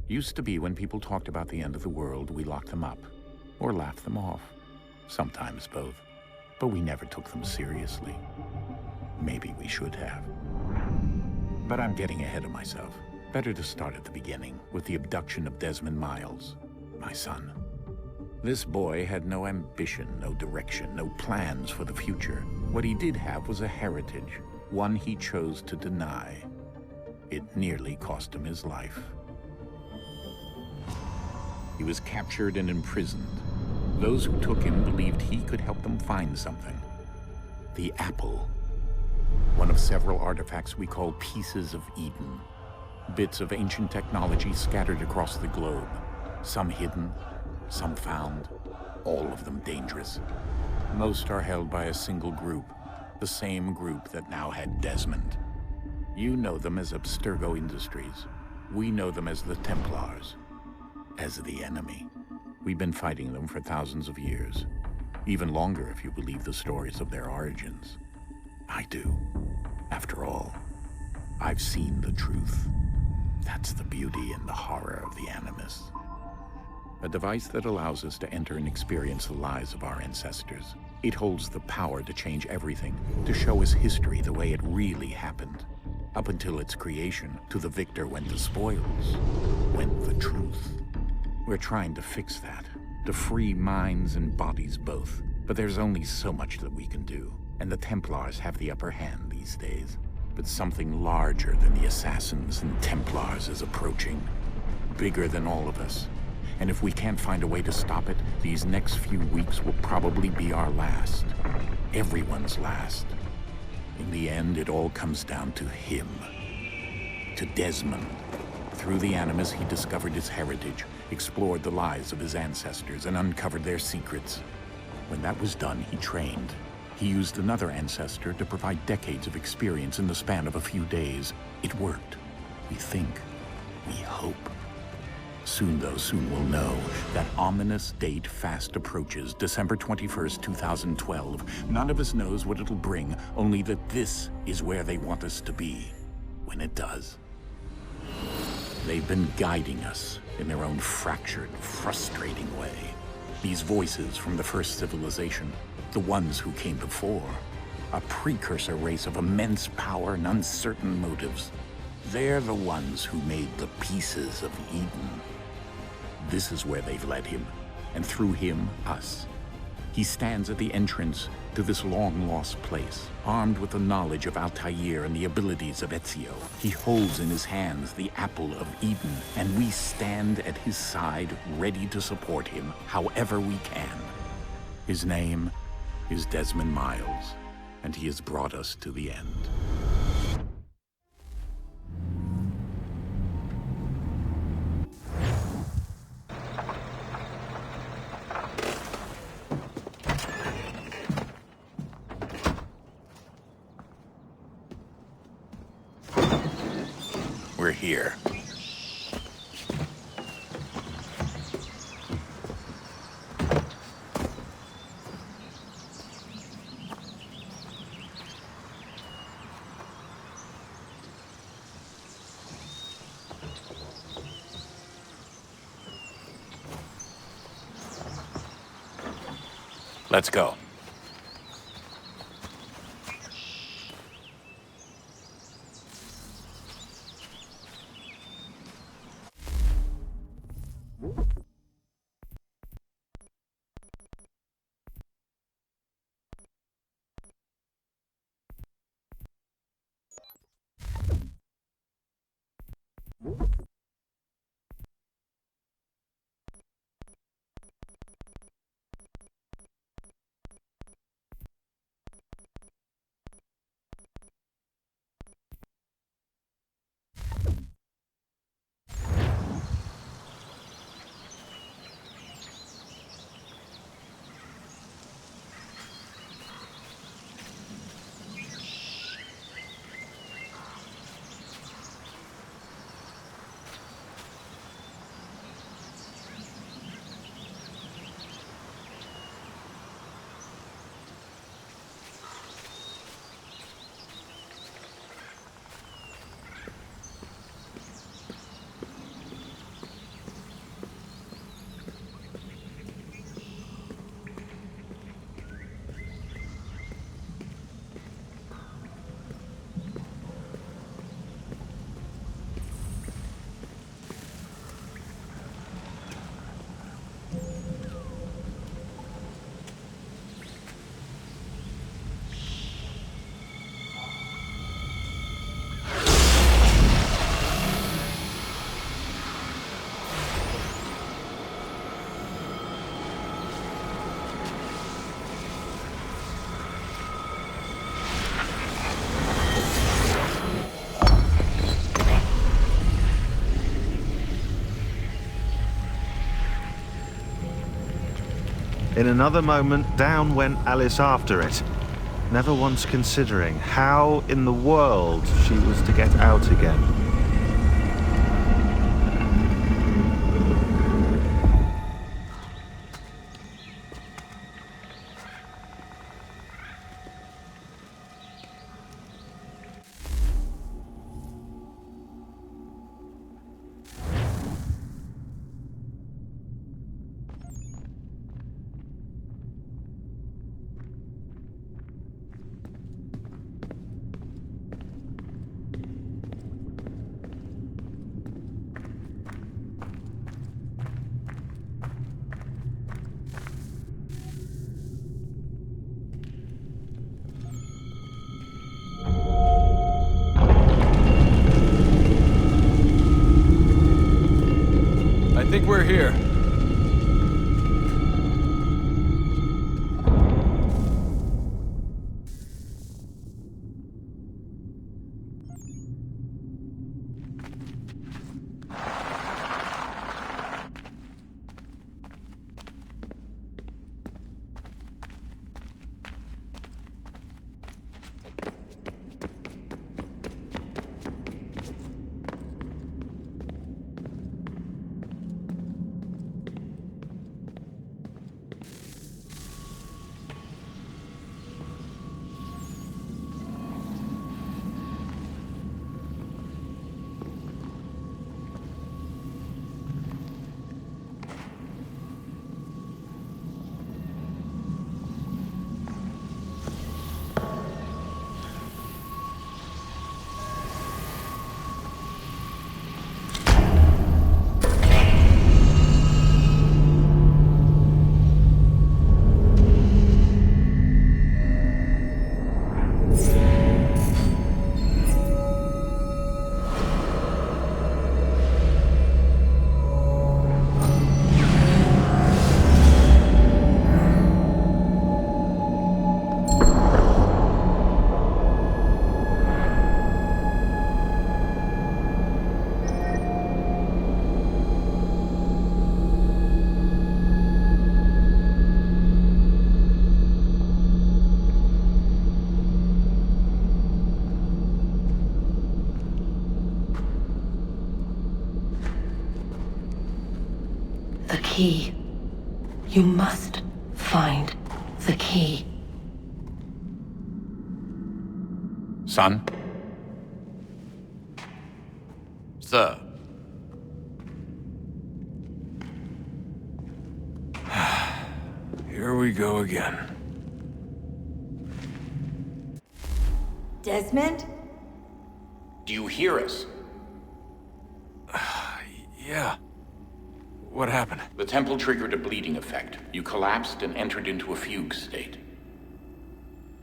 Used to be when people talked about the end of the world, we locked them up. Or laughed them off. Sometimes both. But we never took them seriously. Maybe we should have. But I'm getting ahead of myself. Better to start at the beginning, with the abduction of Desmond Miles, my son. This boy had no ambition, no direction, no plans for the future. What he did have was a heritage, one he chose to deny. It nearly cost him his life. He was captured and imprisoned. Those who took him believed he could help them find something. The apple. One of several artifacts we call pieces of Eden. Bits of ancient technology scattered across the globe. Some hidden, some found, all of them dangerous. Most are held by a single group, the same group that now had Desmond. You know them as Abstergo Industries. We know them as the Templars, as the enemy. We've been fighting them for thousands of years, even longer if you believe the stories of their origins. I do. After all, I've seen the truth. That's the beauty and the horror of the Animus. A device that allows us to enter and experience the lives of our ancestors. It holds the power to change everything, to show us history the way it really happened. Up until its creation, to the victor went the spoils, went the truth. We're trying to fix that, to free minds and bodies both. But there's only so much that we can do, and the Templars have the upper hand these days. But something larger than the Assassins and Templars is approaching, bigger than all of us. And if we can't find a way to stop it, these next few weeks will probably be our last. Everyone's last. In the end, it all comes down to him. To Desmond. Through the Animus, he discovered his heritage, explored the lives of his ancestors, and uncovered their secrets. When that was done, he trained. He used another ancestor to provide decades of experience in the span of a few days. It worked. We think. We hope. Soon, though, soon we'll know. That ominous date fast approaches, December 21st, 2012. None of us knows what it'll bring, only that this is where they want us to be, when it does. They've been guiding us in their own fractured, frustrating way. These voices from the first civilization, the ones who came before, a precursor race of immense power and uncertain motives. They're the ones who made the pieces of Eden. This is where they've led him, and through him, us. He stands at the entrance to this long-lost place, armed with the knowledge of Altair and the abilities of Ezio. He holds in his hands the apple of Eden, and we stand at his side, ready to support him however we can. His name is Desmond Miles, and he has brought us to the end. We're here. Let's go. In another moment, down went Alice after it, never once considering how in the world she was to get out again. I think we're here. The key. You must find the key. Son? Sir. Here we go again. Desmond? Do you hear us? Yeah. What happened? The temple triggered a bleeding effect. You collapsed and entered into a fugue state.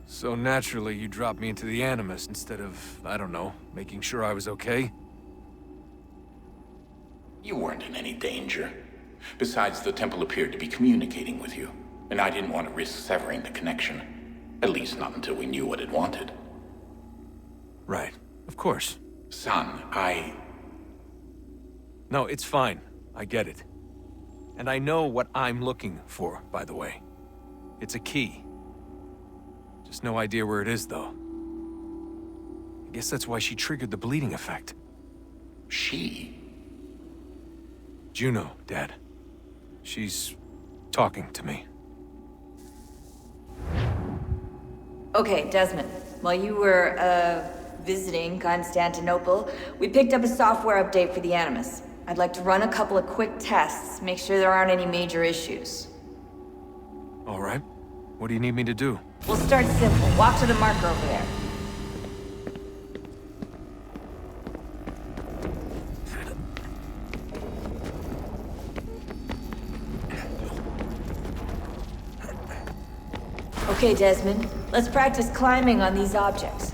So naturally, you dropped me into the Animus instead of, I don't know, making sure I was okay? You weren't in any danger. Besides, the temple appeared to be communicating with you, and I didn't want to risk severing the connection. At least not until we knew what it wanted. Right. Of course. Son, No, it's fine. I get it. And I know what I'm looking for, by the way. It's a key. Just no idea where it is, though. I guess that's why she triggered the bleeding effect. She? Juno, Dad. She's talking to me. Okay, Desmond. While you were, visiting Constantinople, we picked up a software update for the Animus. I'd like to run a couple of quick tests, make sure there aren't any major issues. All right. What do you need me to do? We'll start simple. Walk to the marker over there. Okay, Desmond. Let's practice climbing on these objects.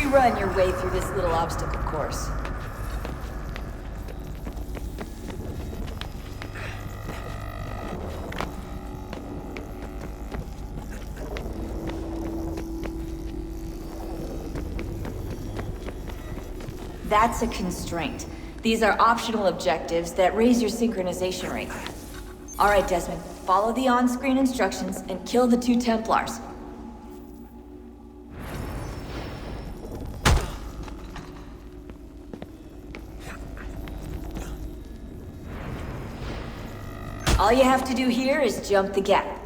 free run your way through this little obstacle course. That's a constraint. These are optional objectives that raise your synchronization rate. Alright, Desmond, follow the on-screen instructions and kill the 2 Templars. All you have to do here is jump the gap.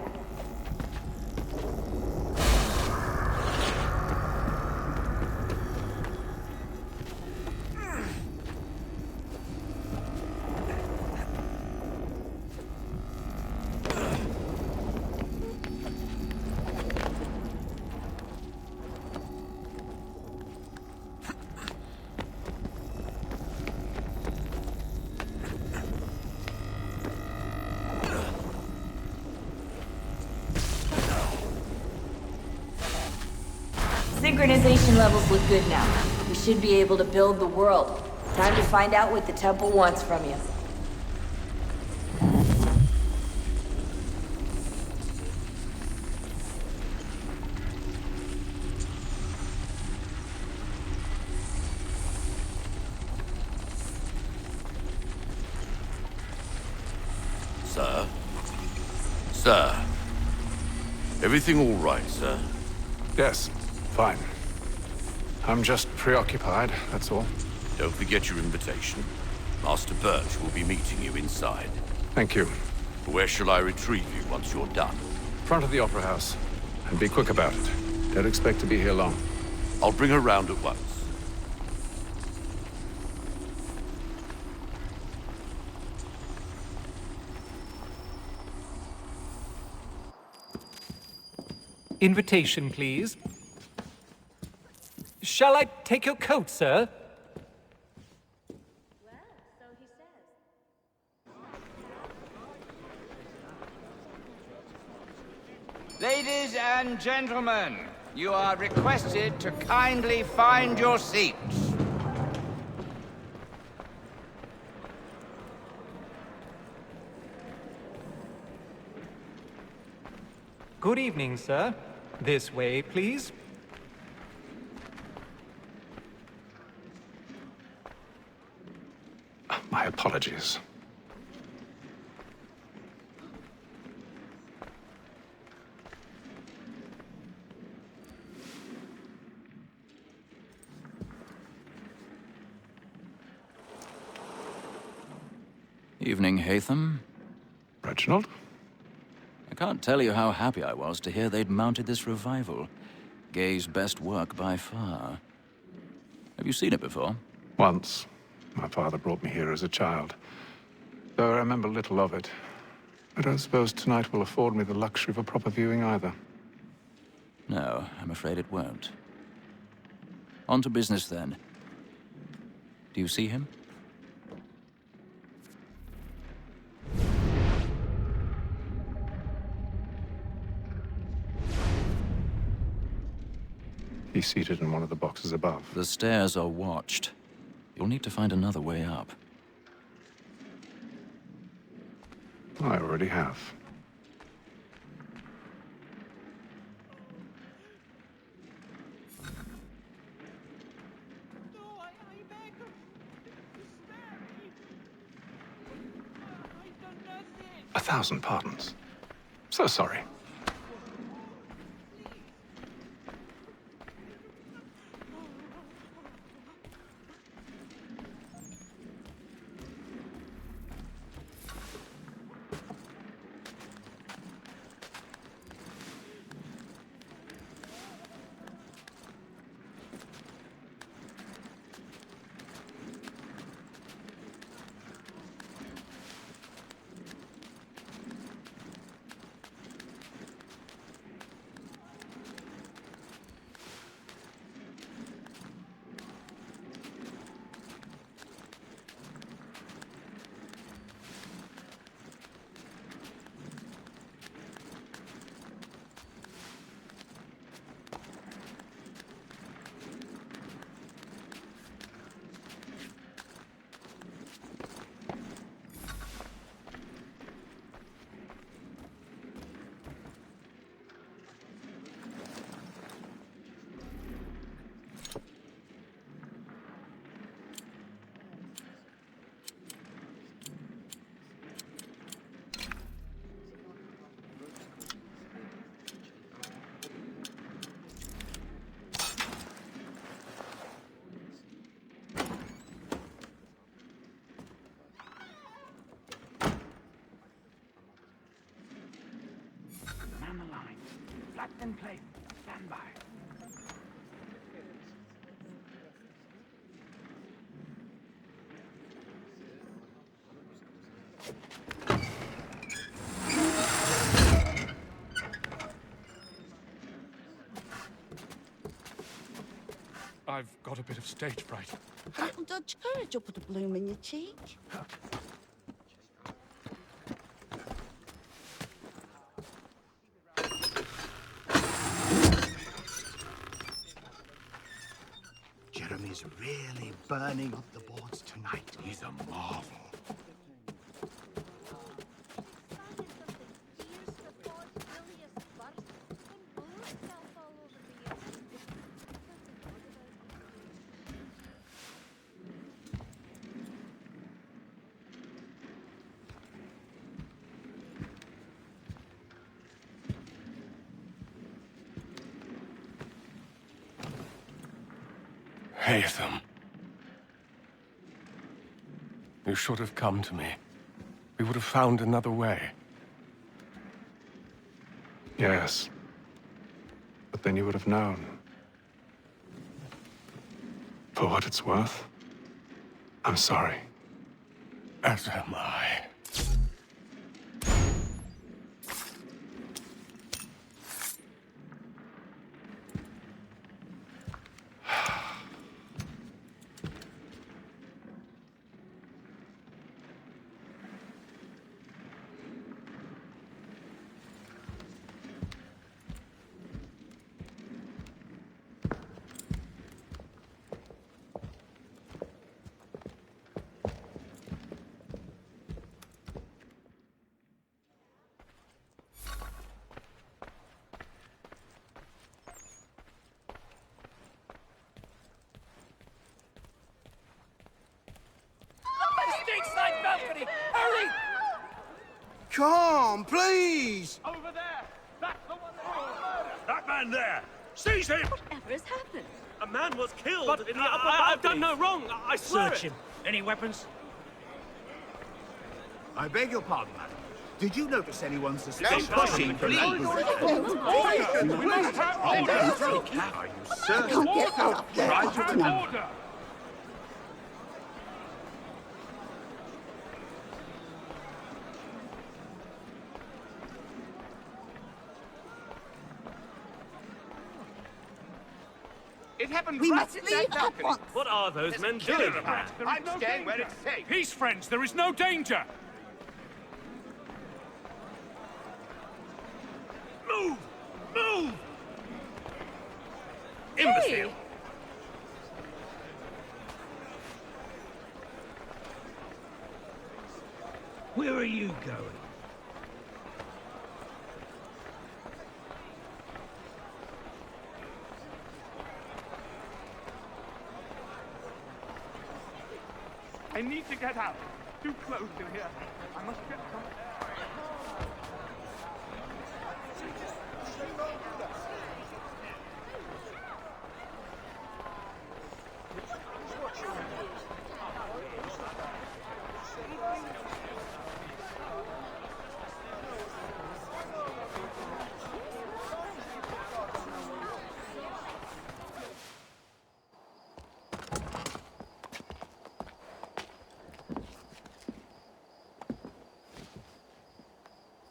Synchronization levels look good now. We should be able to build the world. Time to find out what the temple wants from you. Sir? Sir? Everything all right, sir? Yes, fine. I'm just preoccupied, that's all. Don't forget your invitation. Master Birch will be meeting you inside. Thank you. Where shall I retrieve you once you're done? Front of the Opera House. And be quick about it. Don't expect to be here long. I'll bring her round at once. Invitation, please. Shall I take your coat, sir? Ladies and gentlemen, you are requested to kindly find your seats. Good evening, sir. This way, please. My apologies. Evening, Hatham. Reginald? I can't tell you how happy I was to hear they'd mounted this revival. Gay's best work by far. Have you seen it before? Once. My father brought me here as a child. Though I remember little of it. I don't suppose tonight will afford me the luxury of a proper viewing either. No, I'm afraid it won't. On to business, then. Do you see him? He's seated in one of the boxes above. The stairs are watched. You'll need to find another way up. I already have. A thousand pardons. So sorry. That's in place. Stand by. I've got a bit of stage fright. A little dodge courage will put a bloom in your cheek. Jeremy's really burning up the boards tonight. He's a marvel. Haytham. You should have come to me. We would have found another way. Yes. But then you would have known. For what it's worth, I'm sorry. As am I. Come, please! Over there! That's the one that... That man there! Seize him! Whatever has happened? A man was killed in the upper balcony. I've done no wrong. I swear Search him. Any weapons? I beg your pardon, madam. Did you notice anyone suspicious? Don't push him, please. Are you certain? Get out there! Try to Order! It happened We right must in leave that at balcony. once. What are those men doing? I'm staying where it's safe. Peace, friends. There is no danger. Move! Move! Hey! Where are you going? I need to get out. Too close in here. I must get some air.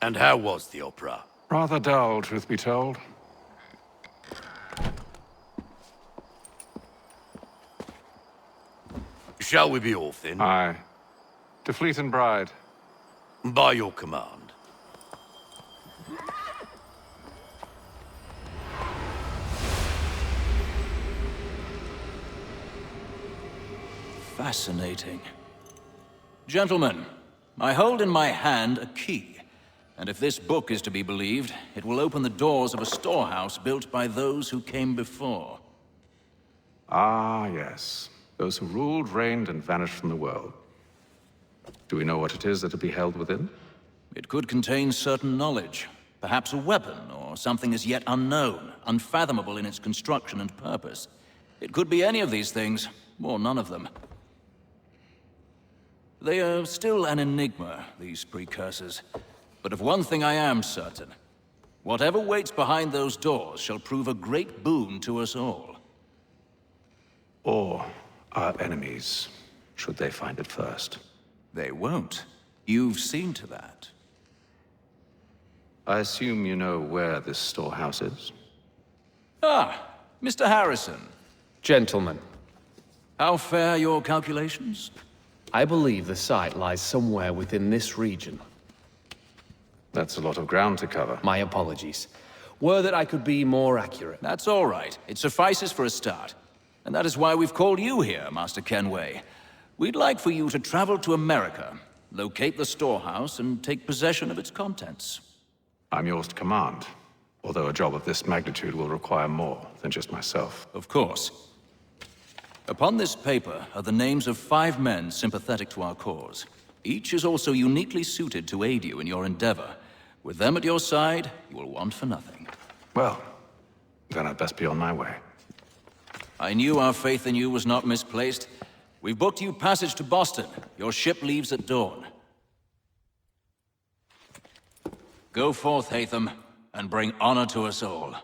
And how was the opera? Rather dull, truth be told. Shall we be off then? Aye. To Fleet and Bride. By your command. Fascinating. Gentlemen, I hold in my hand a key. And if this book is to be believed, it will open the doors of a storehouse built by those who came before. Ah, yes. Those who ruled, reigned, and vanished from the world. Do we know what it is that will be held within? It could contain certain knowledge. Perhaps a weapon, or something as yet unknown, unfathomable in its construction and purpose. It could be any of these things, or none of them. They are still an enigma, these precursors. But of one thing I am certain. Whatever waits behind those doors shall prove a great boon to us all. Or our enemies, should they find it first. They won't. You've seen to that. I assume you know where this storehouse is? Ah, Mr. Harrison. Gentlemen, How fare your calculations? I believe the site lies somewhere within this region. That's a lot of ground to cover. My apologies. Were that I could be more accurate. That's all right. It suffices for a start. And that is why we've called you here, Master Kenway. We'd like for you to travel to America, locate the storehouse, and take possession of its contents. I'm yours to command, although a job of this magnitude will require more than just myself. Of course. Upon this paper are the names of 5 men sympathetic to our cause. Each is also uniquely suited to aid you in your endeavor. With them at your side, you will want for nothing. Well, then I'd best be on my way. I knew our faith in you was not misplaced. We've booked you passage to Boston. Your ship leaves at dawn. Go forth, Hatham, and bring honor to us all.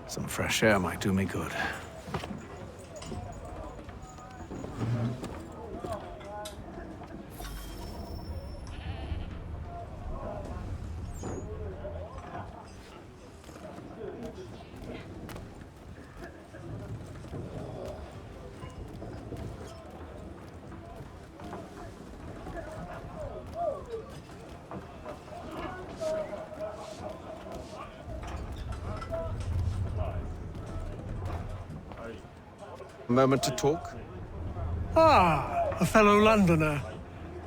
Some fresh air might do me good. A moment to talk? Ah, a fellow Londoner.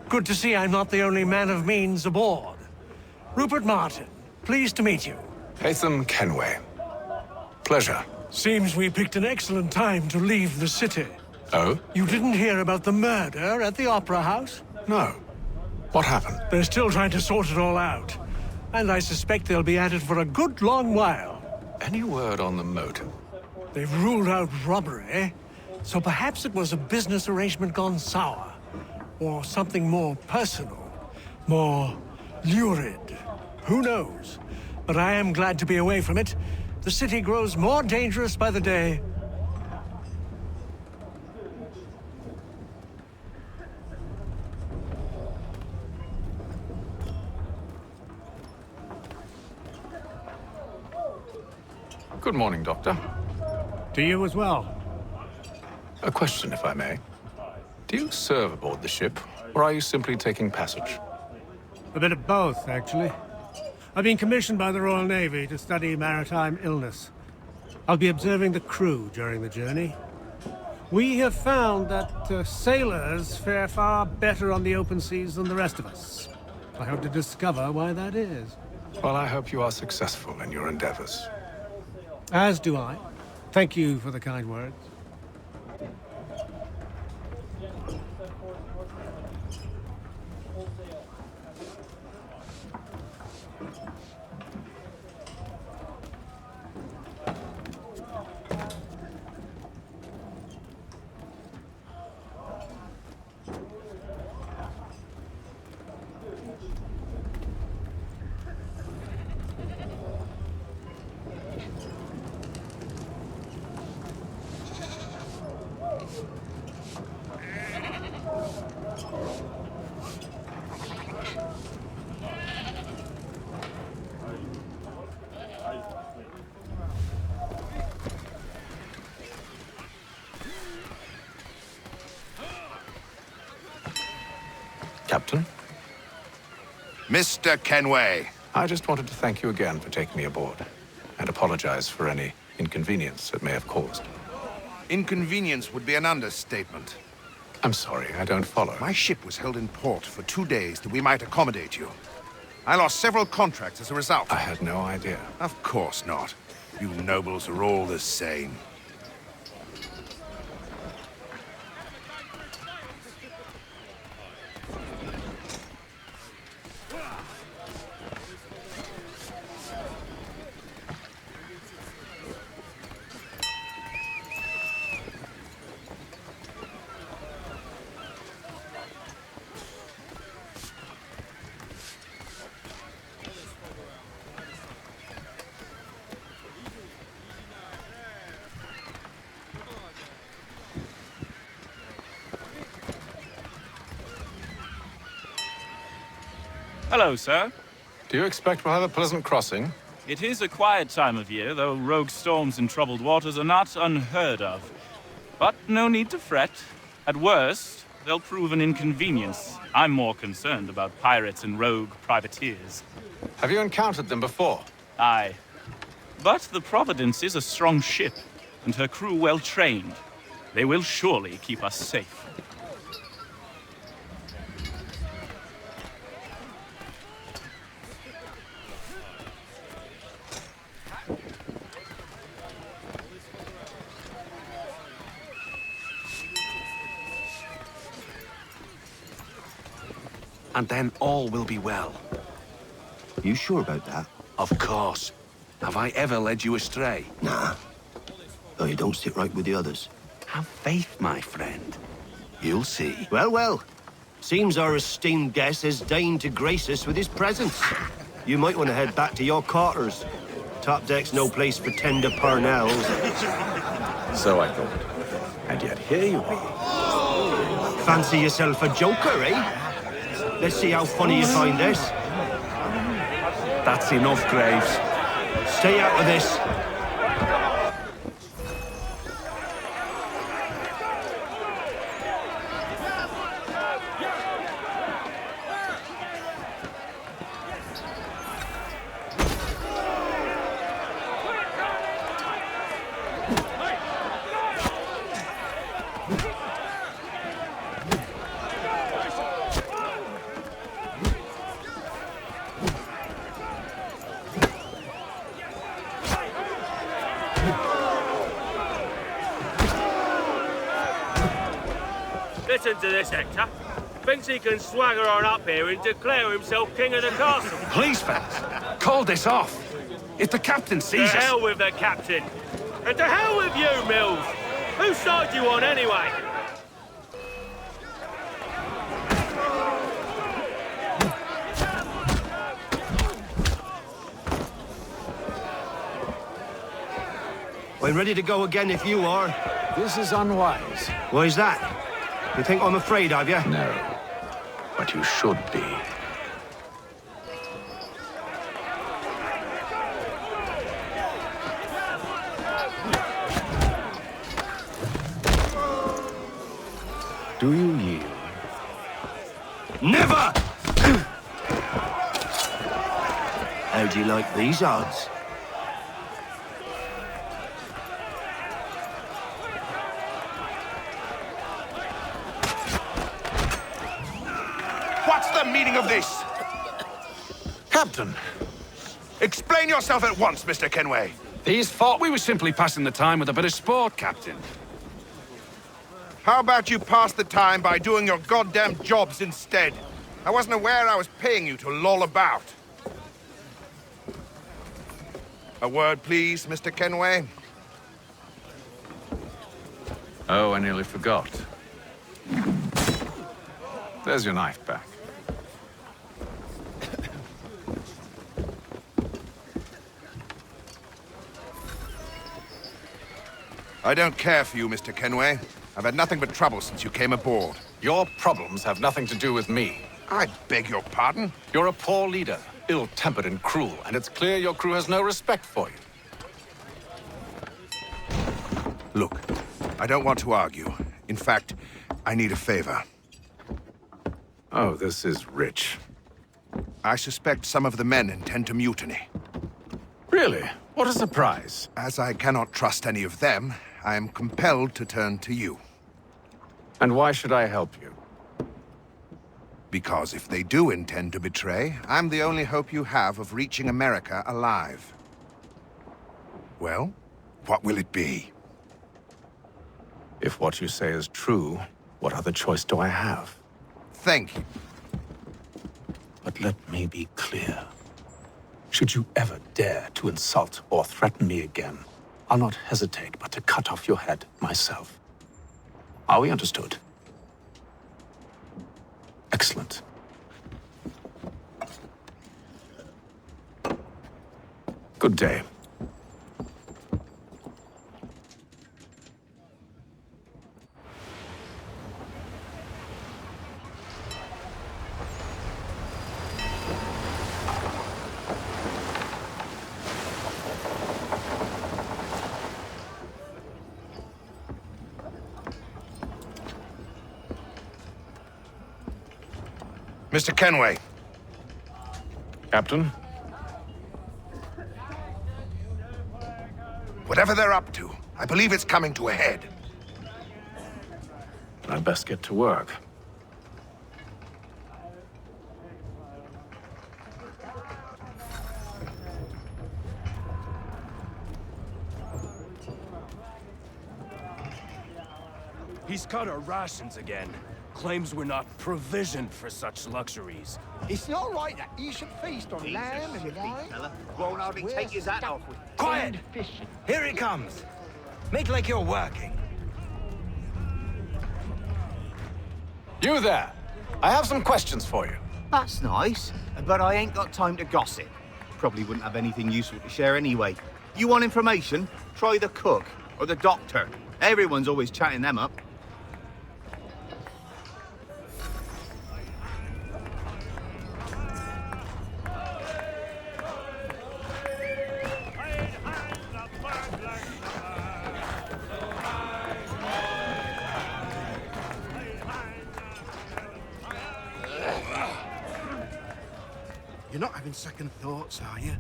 Good to see I'm not the only man of means aboard. Rupert Martin, pleased to meet you. Hatham Kenway. Pleasure. Seems we picked an excellent time to leave the city. Oh? You didn't hear about the murder at the Opera House? No. What happened? They're still trying to sort it all out. And I suspect they'll be at it for a good long while. Any word on the motive? They've ruled out robbery, so perhaps it was a business arrangement gone sour. Or something more personal, more lurid. Who knows? But I am glad to be away from it. The city grows more dangerous by the day. Good morning, Doctor. To you as well. A question, if I may. Do you serve aboard the ship, or are you simply taking passage? A bit of both, actually. I've been commissioned by the Royal Navy to study maritime illness. I'll be observing the crew during the journey. We have found that sailors fare far better on the open seas than the rest of us. I hope to discover why that is. Well, I hope you are successful in your endeavors. As do I. Thank you for the kind words. Mr. Kenway. I just wanted to thank you again for taking me aboard, and apologize for any inconvenience it may have caused. Inconvenience would be an understatement. I'm sorry, I don't follow. My ship was held in port for 2 days that we might accommodate you. I lost several contracts as a result. I had no idea. Of course not. You nobles are all the same. Hello, sir. Do you expect we'll have a pleasant crossing? It is a quiet time of year, though rogue storms in troubled waters are not unheard of. But no need to fret. At worst, they'll prove an inconvenience. I'm more concerned about pirates and rogue privateers. Have you encountered them before? Aye. But the Providence is a strong ship, and her crew well trained. They will surely keep us safe. And then all will be well. You sure about that? Of course. Have I ever led you astray? Nah. Though you don't sit right with the others. Have faith, my friend. You'll see. Well, well. Seems our esteemed guest has deigned to grace us with his presence. You might want to head back to your quarters. Top deck's no place for tender parnells. So I thought. And yet here you are. Fancy yourself a joker, eh? Let's see how funny you find this. That's enough, Graves. Stay out of this. Listen to this, Hector. Thinks he can swagger on up here and declare himself king of the castle. Please, fellas, call this off. If the captain sees us... To hell with the captain. And to hell with you, Mills. Whose side you on, anyway? I'm ready to go again if you are. This is unwise. Why is that? You think I'm afraid of you? No. But you should be. Do you yield? Never! How do you like these odds? What's the meaning of this? Captain, Explain yourself at once, Mr. Kenway. these thought we were simply passing the time with a bit of sport, Captain. How about you pass the time by doing your goddamn jobs instead? I wasn't aware I was paying you to loll about. A word, please, Mr. Kenway. Oh, I nearly forgot. There's your knife back. I don't care for you, Mr. Kenway. I've had nothing but trouble since you came aboard. Your problems have nothing to do with me. I beg your pardon? You're a poor leader, ill-tempered and cruel, and it's clear your crew has no respect for you. Look, I don't want to argue. In fact, I need a favor. Oh, this is rich. I suspect some of the men intend to mutiny. Really? What a surprise. As I cannot trust any of them, I am compelled to turn to you. And why should I help you? Because if they do intend to betray, I'm the only hope you have of reaching America alive. Well, what will it be? If what you say is true, what other choice do I have? Thank you. But let me be clear. Should you ever dare to insult or threaten me again, I'll not hesitate but to cut off your head myself. Are we understood? Excellent. Good day. Mr. Kenway. Captain? Whatever they're up to, I believe it's coming to a head. I'd best get to work. He's cut our rations again. Claims we're not provisioned for such luxuries. It's not right that you should feast on lamb and wine. Won't hardly take his hat off. Quiet! Here he comes. Make like you're working. You there! I have some questions for you. That's nice, but I ain't got time to gossip. Probably wouldn't have anything useful to share anyway. You want information? Try the cook or the doctor. Everyone's always chatting them up. You're not having second thoughts, are you?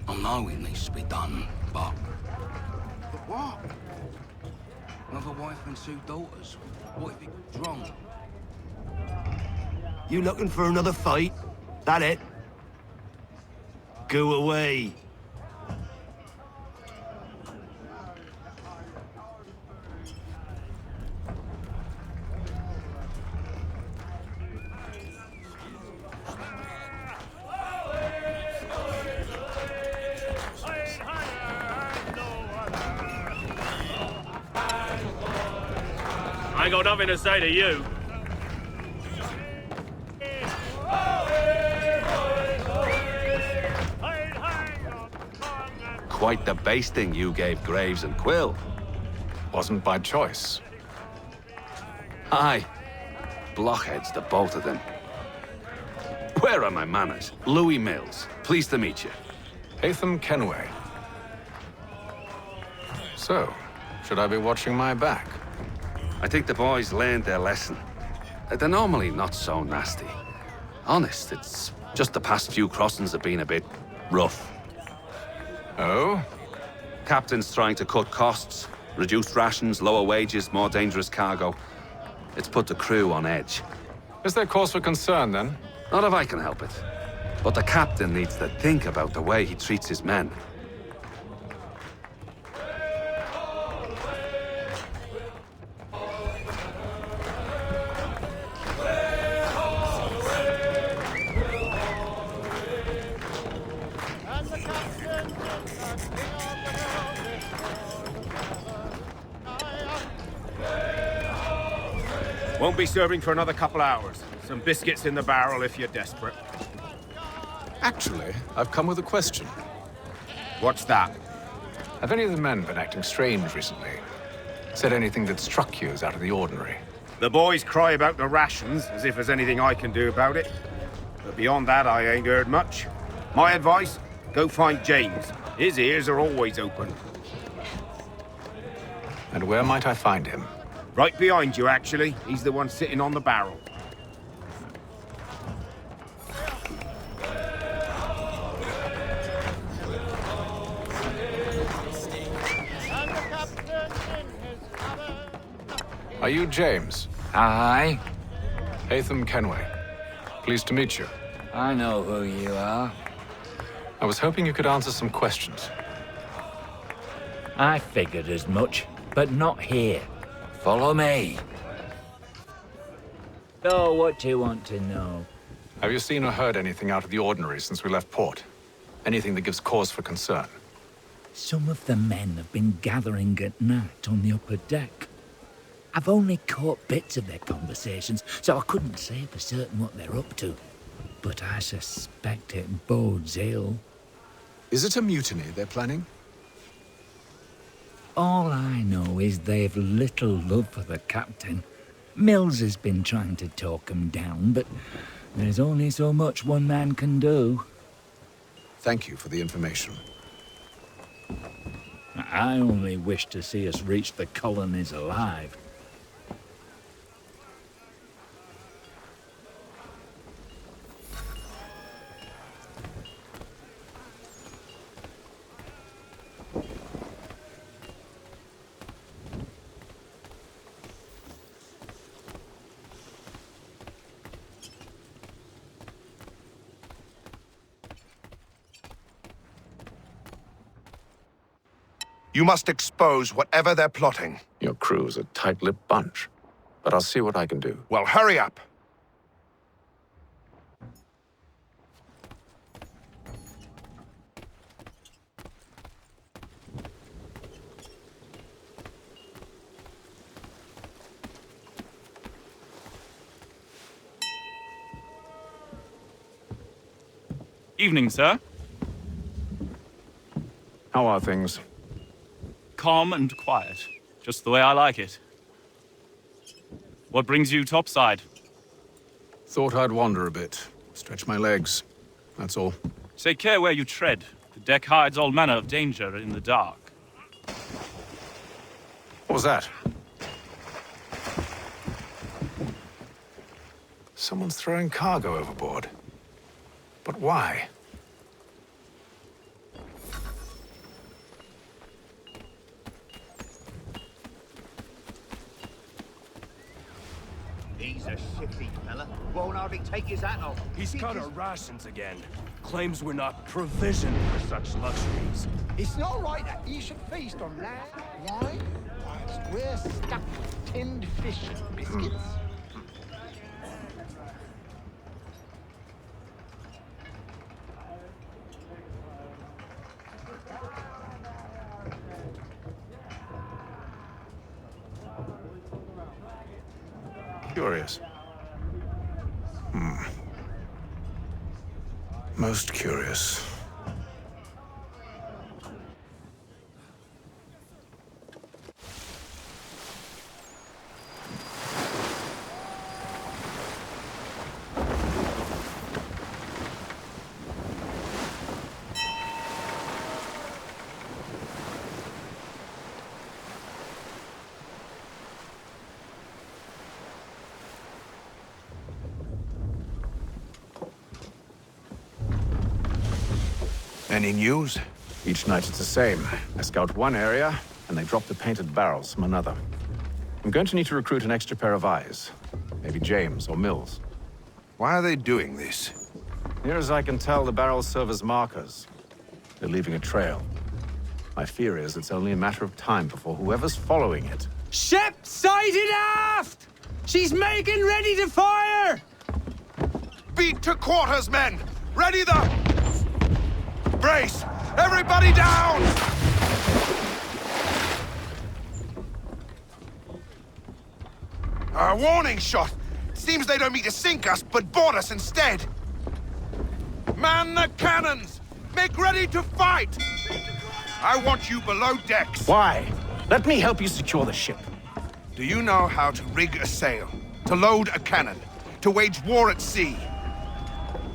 I know it needs to be done, but... But what? Another wife and two daughters. What if it goes wrong? You looking for another fight? That it? Go away. I ain't got nothing to say to you. Quite the basting you gave Graves and Quill. Wasn't by choice. Aye. Blockheads, the both of them. Where are my manners? Louis Mills. Pleased to meet you. Hatham Kenway. So, should I be watching my back? I think the boys learned their lesson. They're normally not so nasty. Honest, it's just the past few crossings have been a bit rough. Oh? Captain's trying to cut costs, reduce rations, lower wages, more dangerous cargo. It's put the crew on edge. Is there cause for concern, then? Not if I can help it. But the captain needs to think about the way he treats his men. Won't be serving for another couple hours. Some biscuits in the barrel if you're desperate. Actually, I've come with a question. What's that? Have any of the men been acting strange recently? Said anything that struck you as out of the ordinary? The boys cry about the rations, as if there's anything I can do about it. But beyond that, I ain't heard much. My advice, go find James. His ears are always open. And where might I find him? Right behind you, actually. He's the one sitting on the barrel. Are you James? Aye. Hatham Kenway. Pleased to meet you. I know who you are. I was hoping you could answer some questions. I figured as much, but not here. Follow me. So, what do you want to know? Have you seen or heard anything out of the ordinary since we left port? Anything that gives cause for concern? Some of the men have been gathering at night on the upper deck. I've only caught bits of their conversations, so I couldn't say for certain what they're up to. But I suspect it bodes ill. Is it a mutiny they're planning? All I know is they've little love for the captain. Mills has been trying to talk him down, but there's only so much one man can do. Thank you for the information. I only wish to see us reach the colonies alive. You must expose whatever they're plotting. Your crew's a tight-lipped bunch, but I'll see what I can do. Well, hurry up. Evening, sir. How are things? Calm and quiet. Just the way I like it. What brings you topside? Thought I'd wander a bit. Stretch my legs. That's all. Take care where you tread. The deck hides all manner of danger in the dark. What was that? Someone's throwing cargo overboard. But why? He's a shifty fella. Won't hardly take his hat off. He's cut our rations again. Claims we're not provisioned for such luxuries. It's not right that you should feast on land, wine, whilst we're stuck with tinned fish and biscuits. Curious. Most curious. Any news? Each night it's the same. I scout one area, and they drop the painted barrels from another. I'm going to need to recruit an extra pair of eyes. Maybe James or Mills. Why are they doing this? Near as I can tell, the barrels serve as markers. They're leaving a trail. My fear is it's only a matter of time before whoever's following it... Ship sighted aft! She's making ready to fire! Beat to quarters, men! Ready the... Brace! Everybody down! A warning shot! Seems they don't mean to sink us, but board us instead! Man the cannons! Make ready to fight! I want you below decks. Why? Let me help you secure the ship. Do you know how to rig a sail? To load a cannon? To wage war at sea?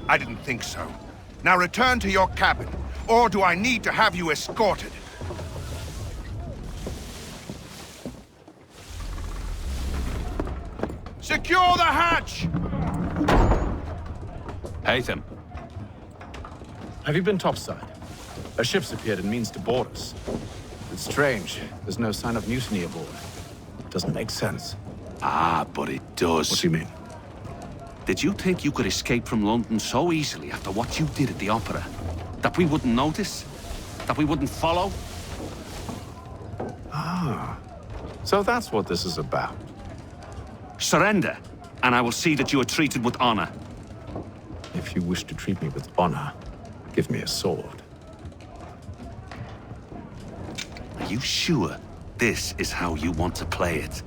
I didn't think so. Now return to your cabin, or do I need to have you escorted? Secure the hatch! Hatham. Have you been topside? A ship's appeared and means to board us. It's strange. There's no sign of mutiny aboard. Doesn't make sense. Ah, but it does. What do you mean? Did you think you could escape from London so easily after what you did at the opera? That we wouldn't notice? That we wouldn't follow? Ah, so that's what this is about. Surrender, and I will see that you are treated with honor. If you wish to treat me with honor, give me a sword. Are you sure this is how you want to play it?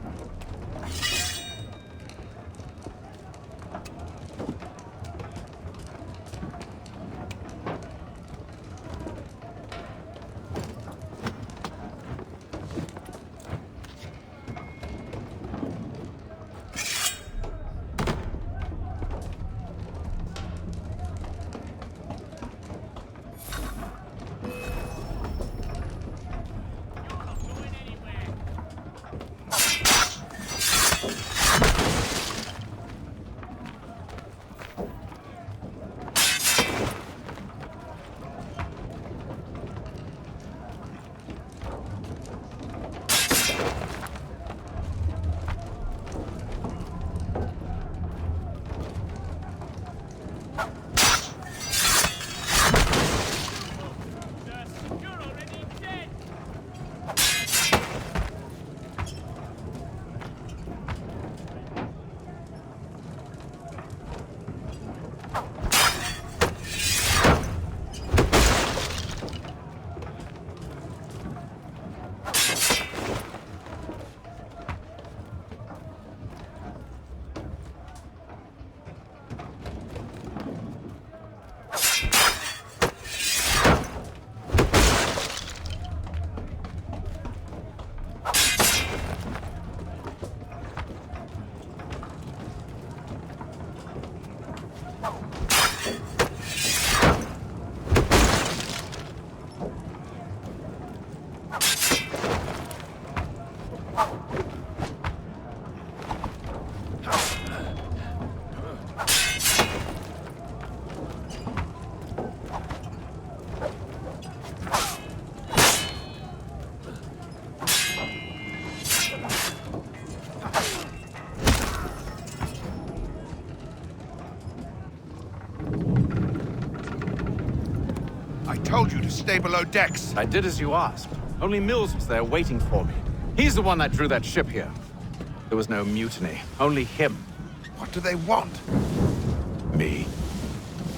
I told you to stay below decks. I did as you asked. Only Mills was there waiting for me. He's the one that drew that ship here. There was no mutiny, only him. What do they want? Me.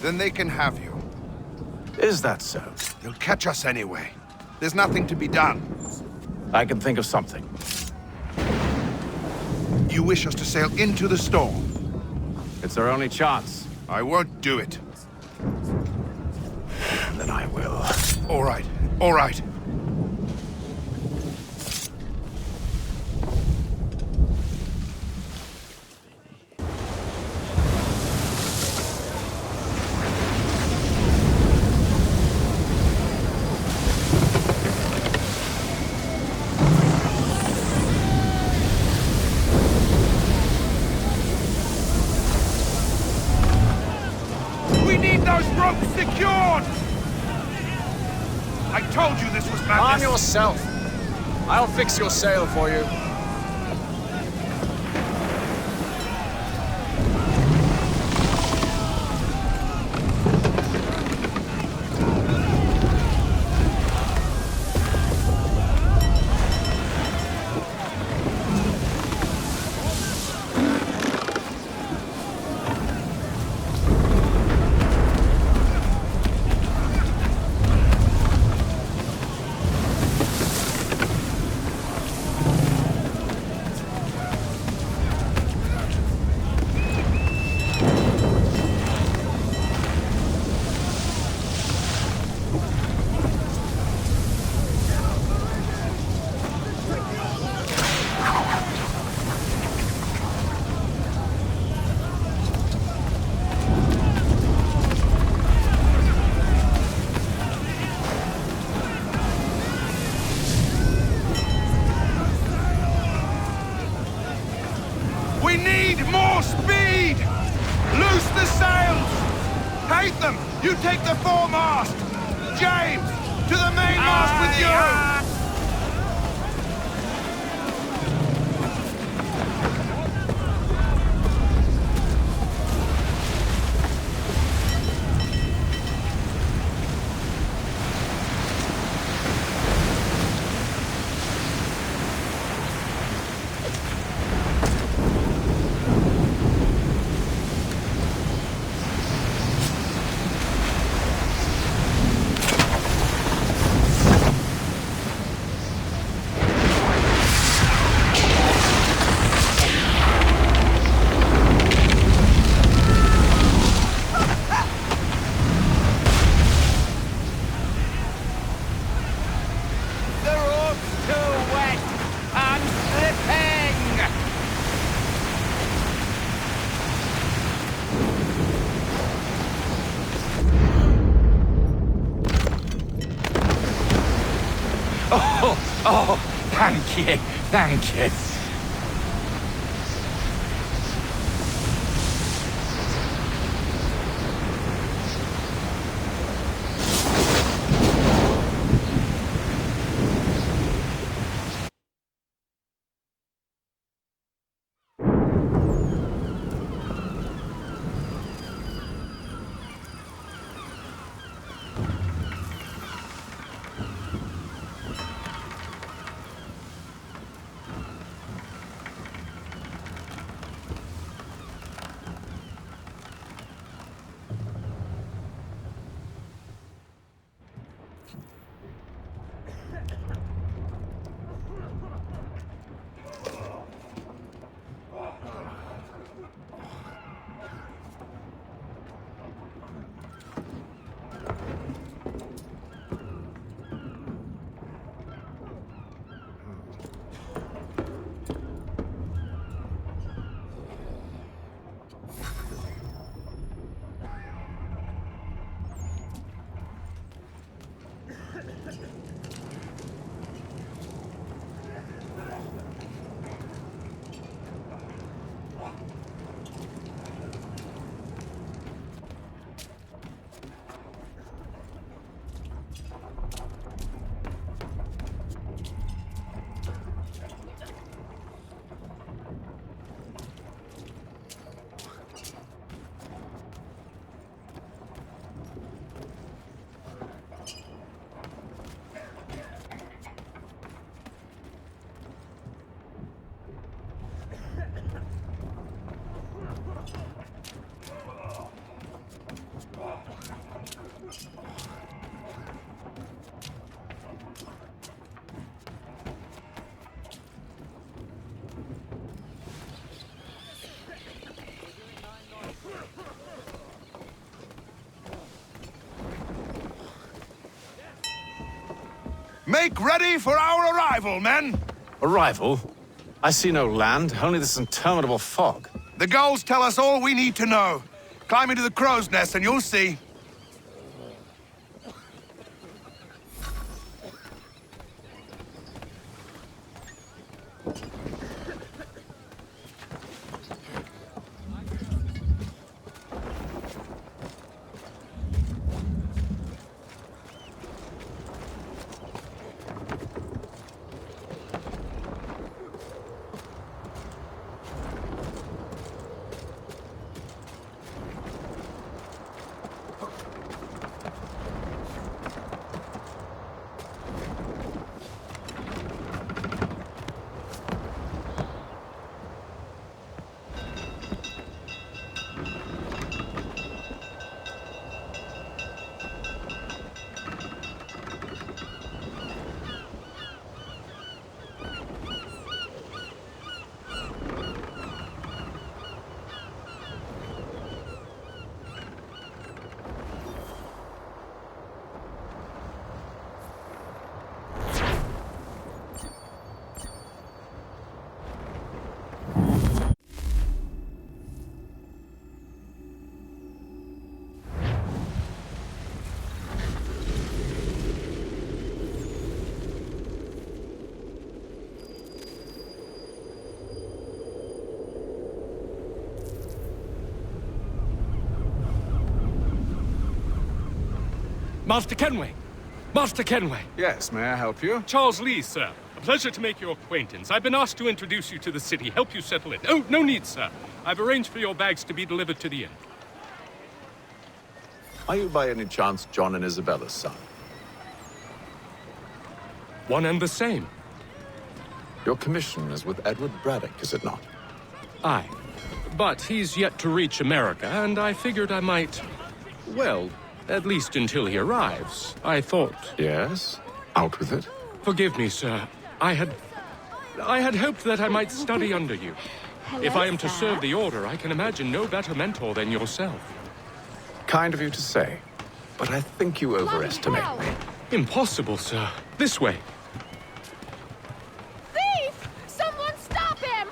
Then they can have you. Is that so? They'll catch us anyway. There's nothing to be done. I can think of something. You wish us to sail into the storm? It's our only chance. I won't do it. Then I will. All right, all right. We need those ropes secured! I told you this was madness! Calm yourself. I'll fix your sail for you. We need more speed! Loose the sails! Hate them! You take the foremast! James, to the mainmast with you! Oh, thank you, thank you. Make ready for our arrival, men! Arrival? I see no land, only this interminable fog. The gulls tell us all we need to know. Climb into the crow's nest and you'll see. Master Kenway! Master Kenway! Yes, may I help you? Charles Lee, sir. A pleasure to make your acquaintance. I've been asked to introduce you to the city, help you settle in. Oh, no need, sir. I've arranged for your bags to be delivered to the inn. Are you by any chance John and Isabella's son? One and the same. Your commission is with Edward Braddock, is it not? Aye. But he's yet to reach America, and I figured I might... well, at least until he arrives. I thought... Yes? Out with it. Forgive me, sir. I had hoped that I might study under you. Hello, if I am to sir. serve the Order, I can imagine no better mentor than yourself. Kind of you to say, but I think you overestimate me. Impossible, sir. This way. Thief! Someone stop him!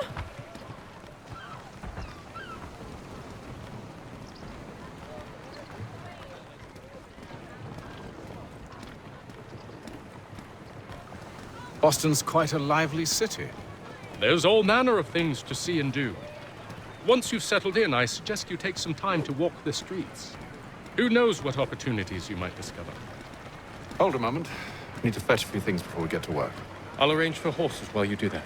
Boston's quite a lively city. There's all manner of things to see and do. Once you've settled in, I suggest you take some time to walk the streets. Who knows what opportunities you might discover. Hold a moment. I need to fetch a few things before we get to work. I'll arrange for horses while you do that.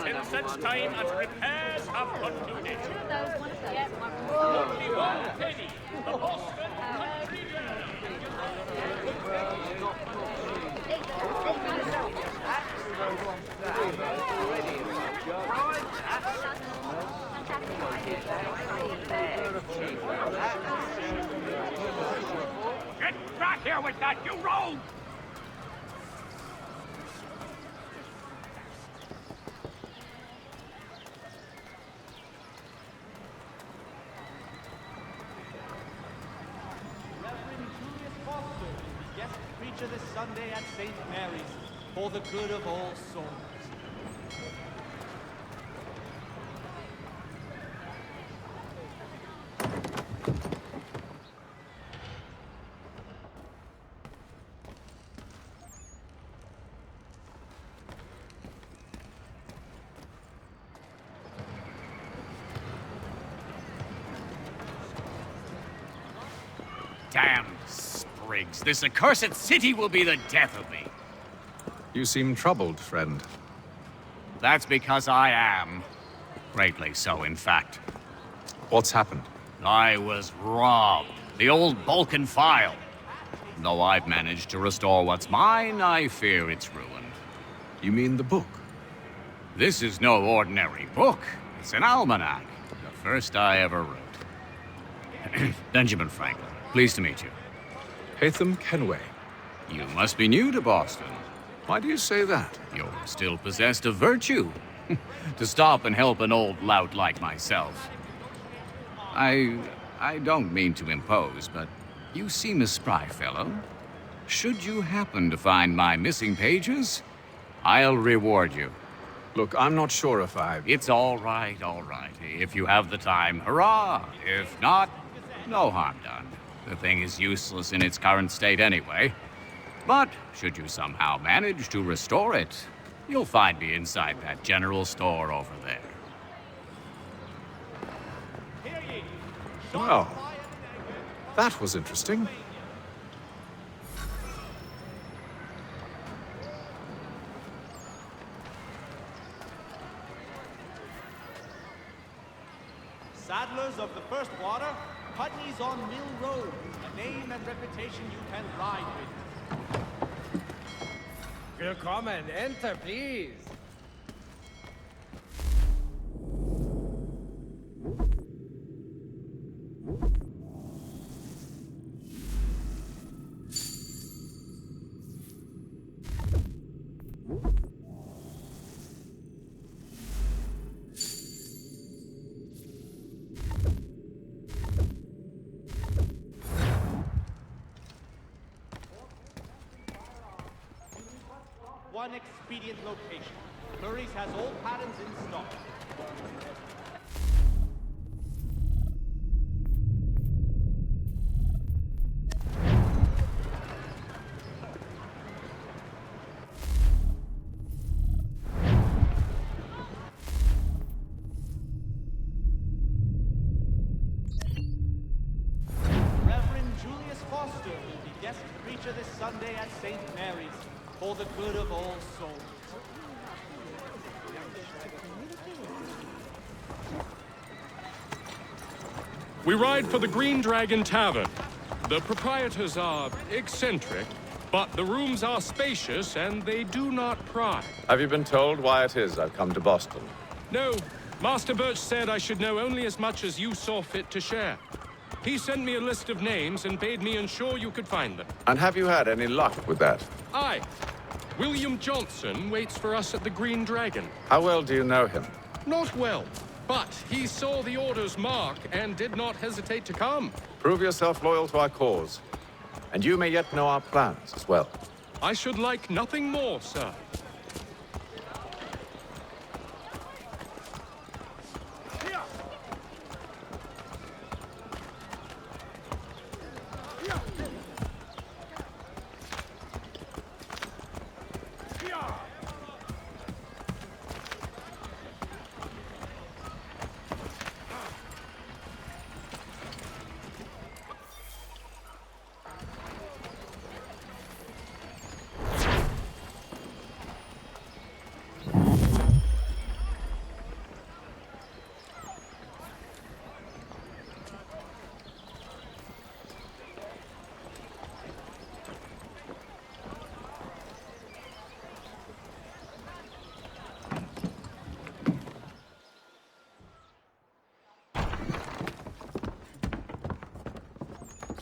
In such time as repairs have concluded. Only one penny. The Boston Country Get back here with that, you rogue! This Sunday at St. Mary's for the good of all souls. Damn Spriggs, this accursed city will be the death of me. You seem troubled, friend. That's because I am. Greatly so, in fact. What's happened? I was robbed. The old Balkan file. Though I've managed to restore what's mine, I fear it's ruined. You mean the book? This is no ordinary book. It's an almanac. The first I ever wrote. Benjamin Franklin, pleased to meet you. Hatham Kenway. You must be new to Boston. Why do you say that? You're still possessed of virtue. To stop and help an old lout like myself. I don't mean to impose, but you seem a spry fellow. Should you happen to find my missing pages, I'll reward you. Look, I'm not sure if It's all right, all right. If you have the time, hurrah! If not, no harm done. The thing is useless in its current state anyway. But should you somehow manage to restore it, you'll find me inside that general store over there. Well, that was interesting. Saddlers of the first water, Putney's on Mill Road, a name and reputation you can ride with. Willkommen, enter, please. One expedient location. Murray's has all patterns in stock. Reverend Julius Foster will be guest preacher this Sunday at St. Mary's for the good of all souls. We ride for the Green Dragon Tavern. The proprietors are eccentric, but the rooms are spacious and they do not pry. Have you been told why it is I've come to Boston? No, Master Birch said I should know only as much as you saw fit to share. He sent me a list of names and bade me ensure you could find them. And have you had any luck with that? Aye. William Johnson waits for us at the Green Dragon. How well do you know him? Not well. But he saw the order's mark and did not hesitate to come. Prove yourself loyal to our cause. And you may yet know our plans as well. I should like nothing more, sir.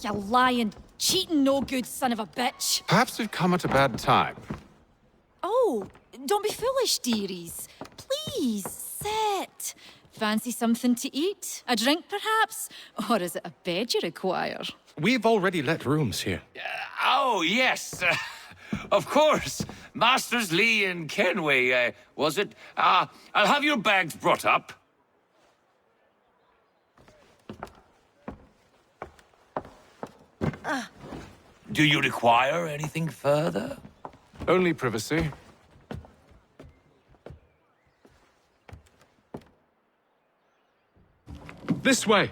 You lying, cheating, no good son of a bitch. Perhaps we've come at a bad time. Oh, don't be foolish, dearies. Please, sit. Fancy something to eat? A drink, perhaps? Or is it a bed you require? We've already let rooms here. Oh, yes. Of course. Masters Lee and Kenway, was it? I'll have your bags brought up. Do you require anything further? Only privacy. This way.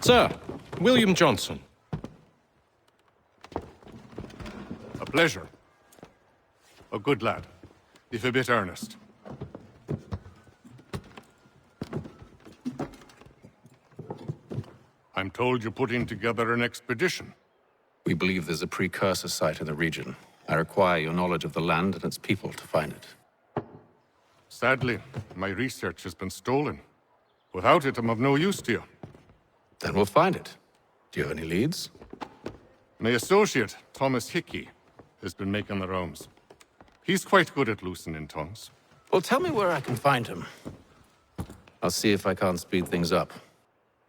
Sir, William Johnson. A pleasure. A good lad, if a bit earnest. I'm told you're putting together an expedition. We believe there's a precursor site in the region. I require your knowledge of the land and its people to find it. Sadly, my research has been stolen. Without it, I'm of no use to you. Then we'll find it. Do you have any leads? My associate, Thomas Hickey, has been making the rounds. He's quite good at loosening tongues. Well, tell me where I can find him. I'll see if I can't speed things up.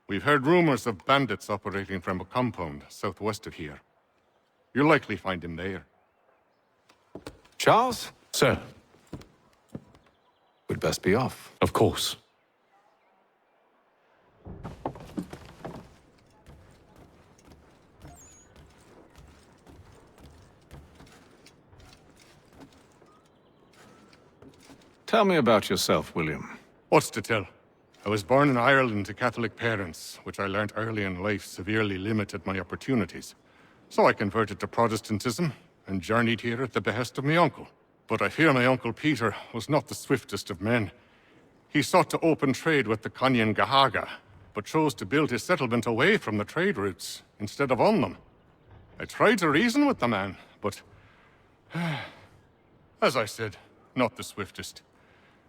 We've heard rumors of bandits operating from a compound southwest of here. You'll likely find him there. Charles? Sir. We'd best be off. Of course. Tell me about yourself, William. What's to tell? I was born in Ireland to Catholic parents, which I learnt early in life severely limited my opportunities. So I converted to Protestantism and journeyed here at the behest of my uncle. But I fear my uncle Peter was not the swiftest of men. He sought to open trade with the Conyan Gahaga, but chose to build his settlement away from the trade routes instead of on them. I tried to reason with the man, but as I said, not the swiftest.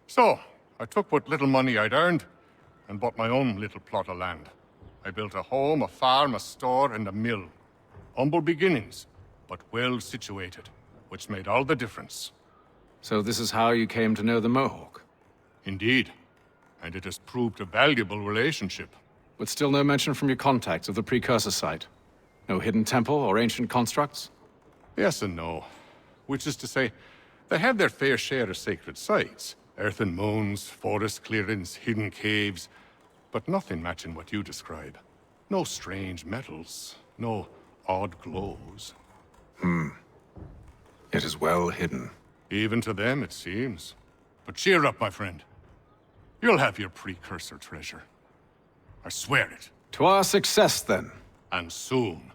So, I took what little money I'd earned and bought my own little plot of land. I built a home, a farm, a store, and a mill. Humble beginnings, but well situated, which made all the difference. So this is how you came to know the Mohawk? Indeed, and it has proved a valuable relationship. But still no mention from your contacts of the precursor site? No hidden temple or ancient constructs? Yes and no. Which is to say, they have their fair share of sacred sites. Earthen mounds, forest clearings, hidden caves, but nothing matching what you describe. No strange metals, no odd glows. It is well hidden. Even to them, it seems. But cheer up, my friend. You'll have your precursor treasure. I swear it. To our success, then. And soon.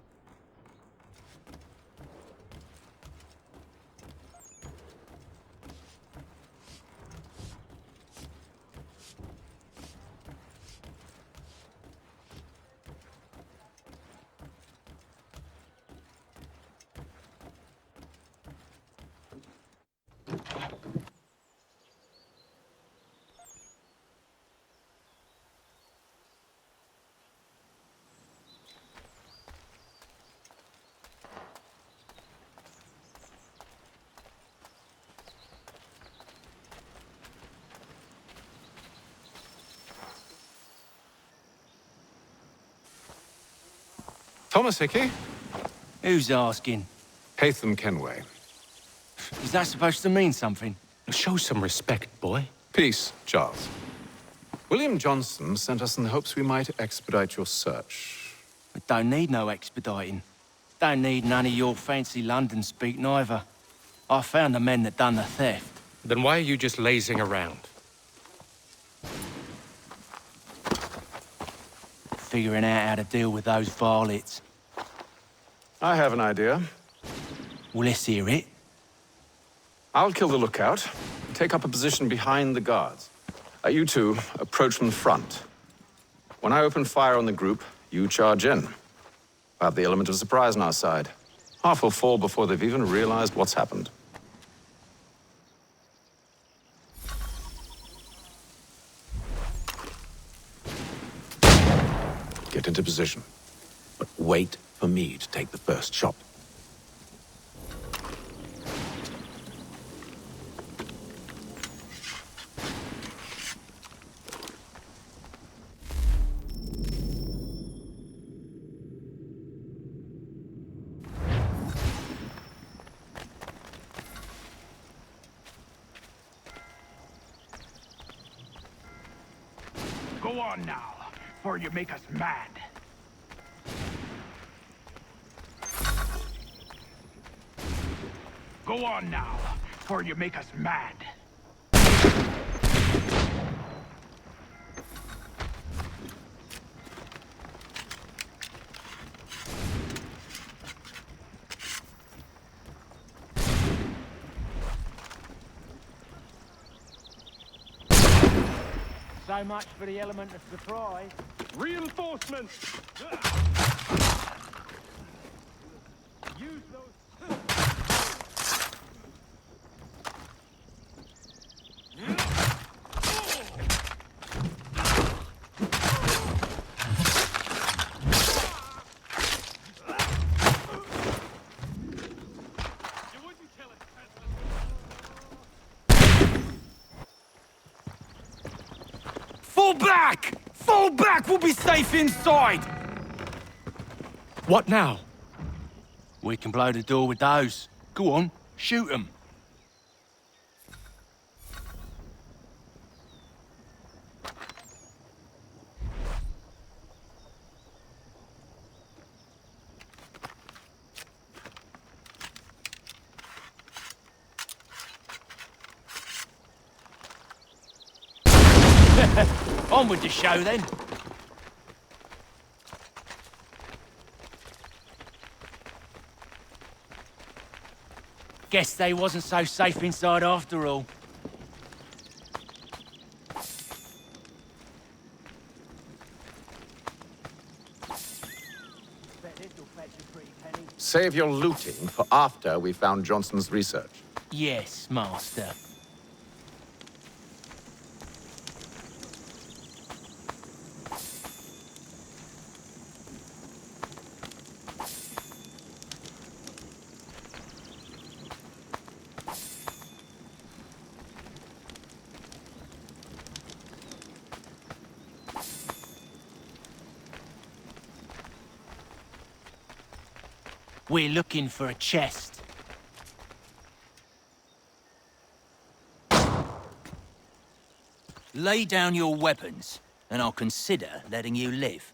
Thomas Hickey? Who's asking? Haytham Kenway. Is that supposed to mean something? Show some respect, boy. Peace, Charles. William Johnson sent us in the hopes we might expedite your search. We don't need no expediting. Don't need none of your fancy London speak neither. I found the men that done the theft. Then why are you just lazing around? Figuring out how to deal with those varlets. I have an idea. Well, let's hear it. I'll kill the lookout, take up a position behind the guards. You two approach from the front. When I open fire on the group, you charge in. I have the element of surprise on our side. Half will fall before they've even realized what's happened. Get into position, but wait for me to take the first shot. Go on now, before you make us mad. Go on now, before you make us mad. So much for the element of surprise. Reinforcements! Use those... Fall back! Fall back! We'll be safe inside! What now? We can blow the door with those. Go on, shoot them. On with the show, then. Guess they wasn't so safe inside after all. Save your looting for after we found Johnson's research. Yes, Master. We're looking for a chest. Lay down your weapons, and I'll consider letting you live.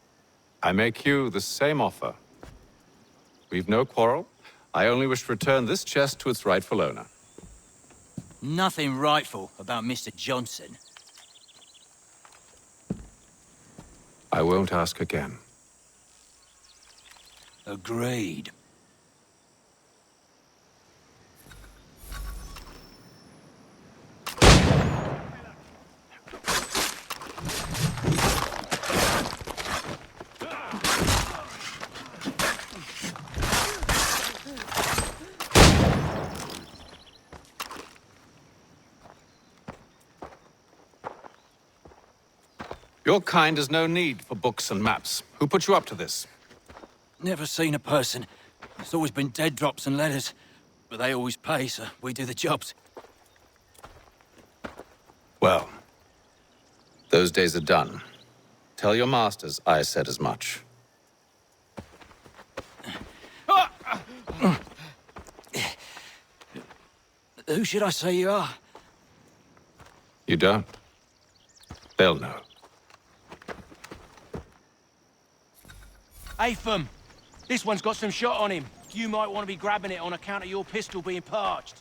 I make you the same offer. We've no quarrel. I only wish to return this chest to its rightful owner. Nothing rightful about Mr. Johnson. I won't ask again. Agreed. Your kind has no need for books and maps. Who put you up to this? Never seen a person. It's always been dead drops and letters. But they always pay, so we do the jobs. Well, those days are done. Tell your masters I said as much. Who should I say you are? You don't? They'll know. Atham, this one's got some shot on him. You might want to be grabbing it on account of your pistol being parched.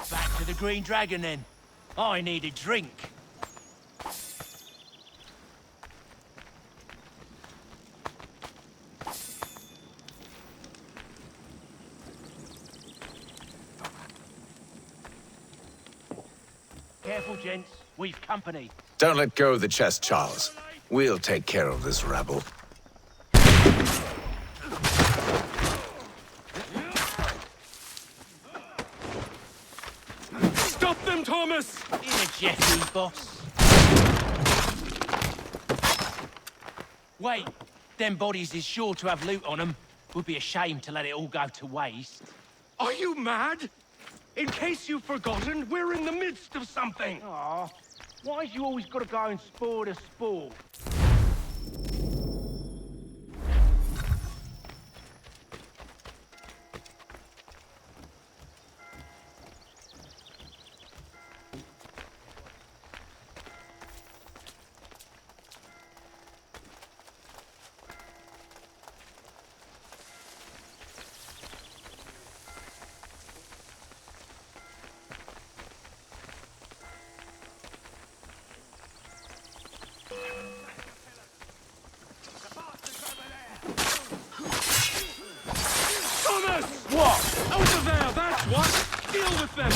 Back to the Green Dragon, then. I need a drink. Careful, gents. We've company. Don't let go of the chest, Charles. We'll take care of this rabble. Stop them, Thomas! Here, Jeffy, boss. Wait, them bodies is sure to have loot on them. Would be a shame to let it all go to waste. Are you mad? In case you've forgotten, we're in the midst of something. Aw, why's you always gotta go and spore the sport? Thomas! What? Over there, that's what! Deal with them!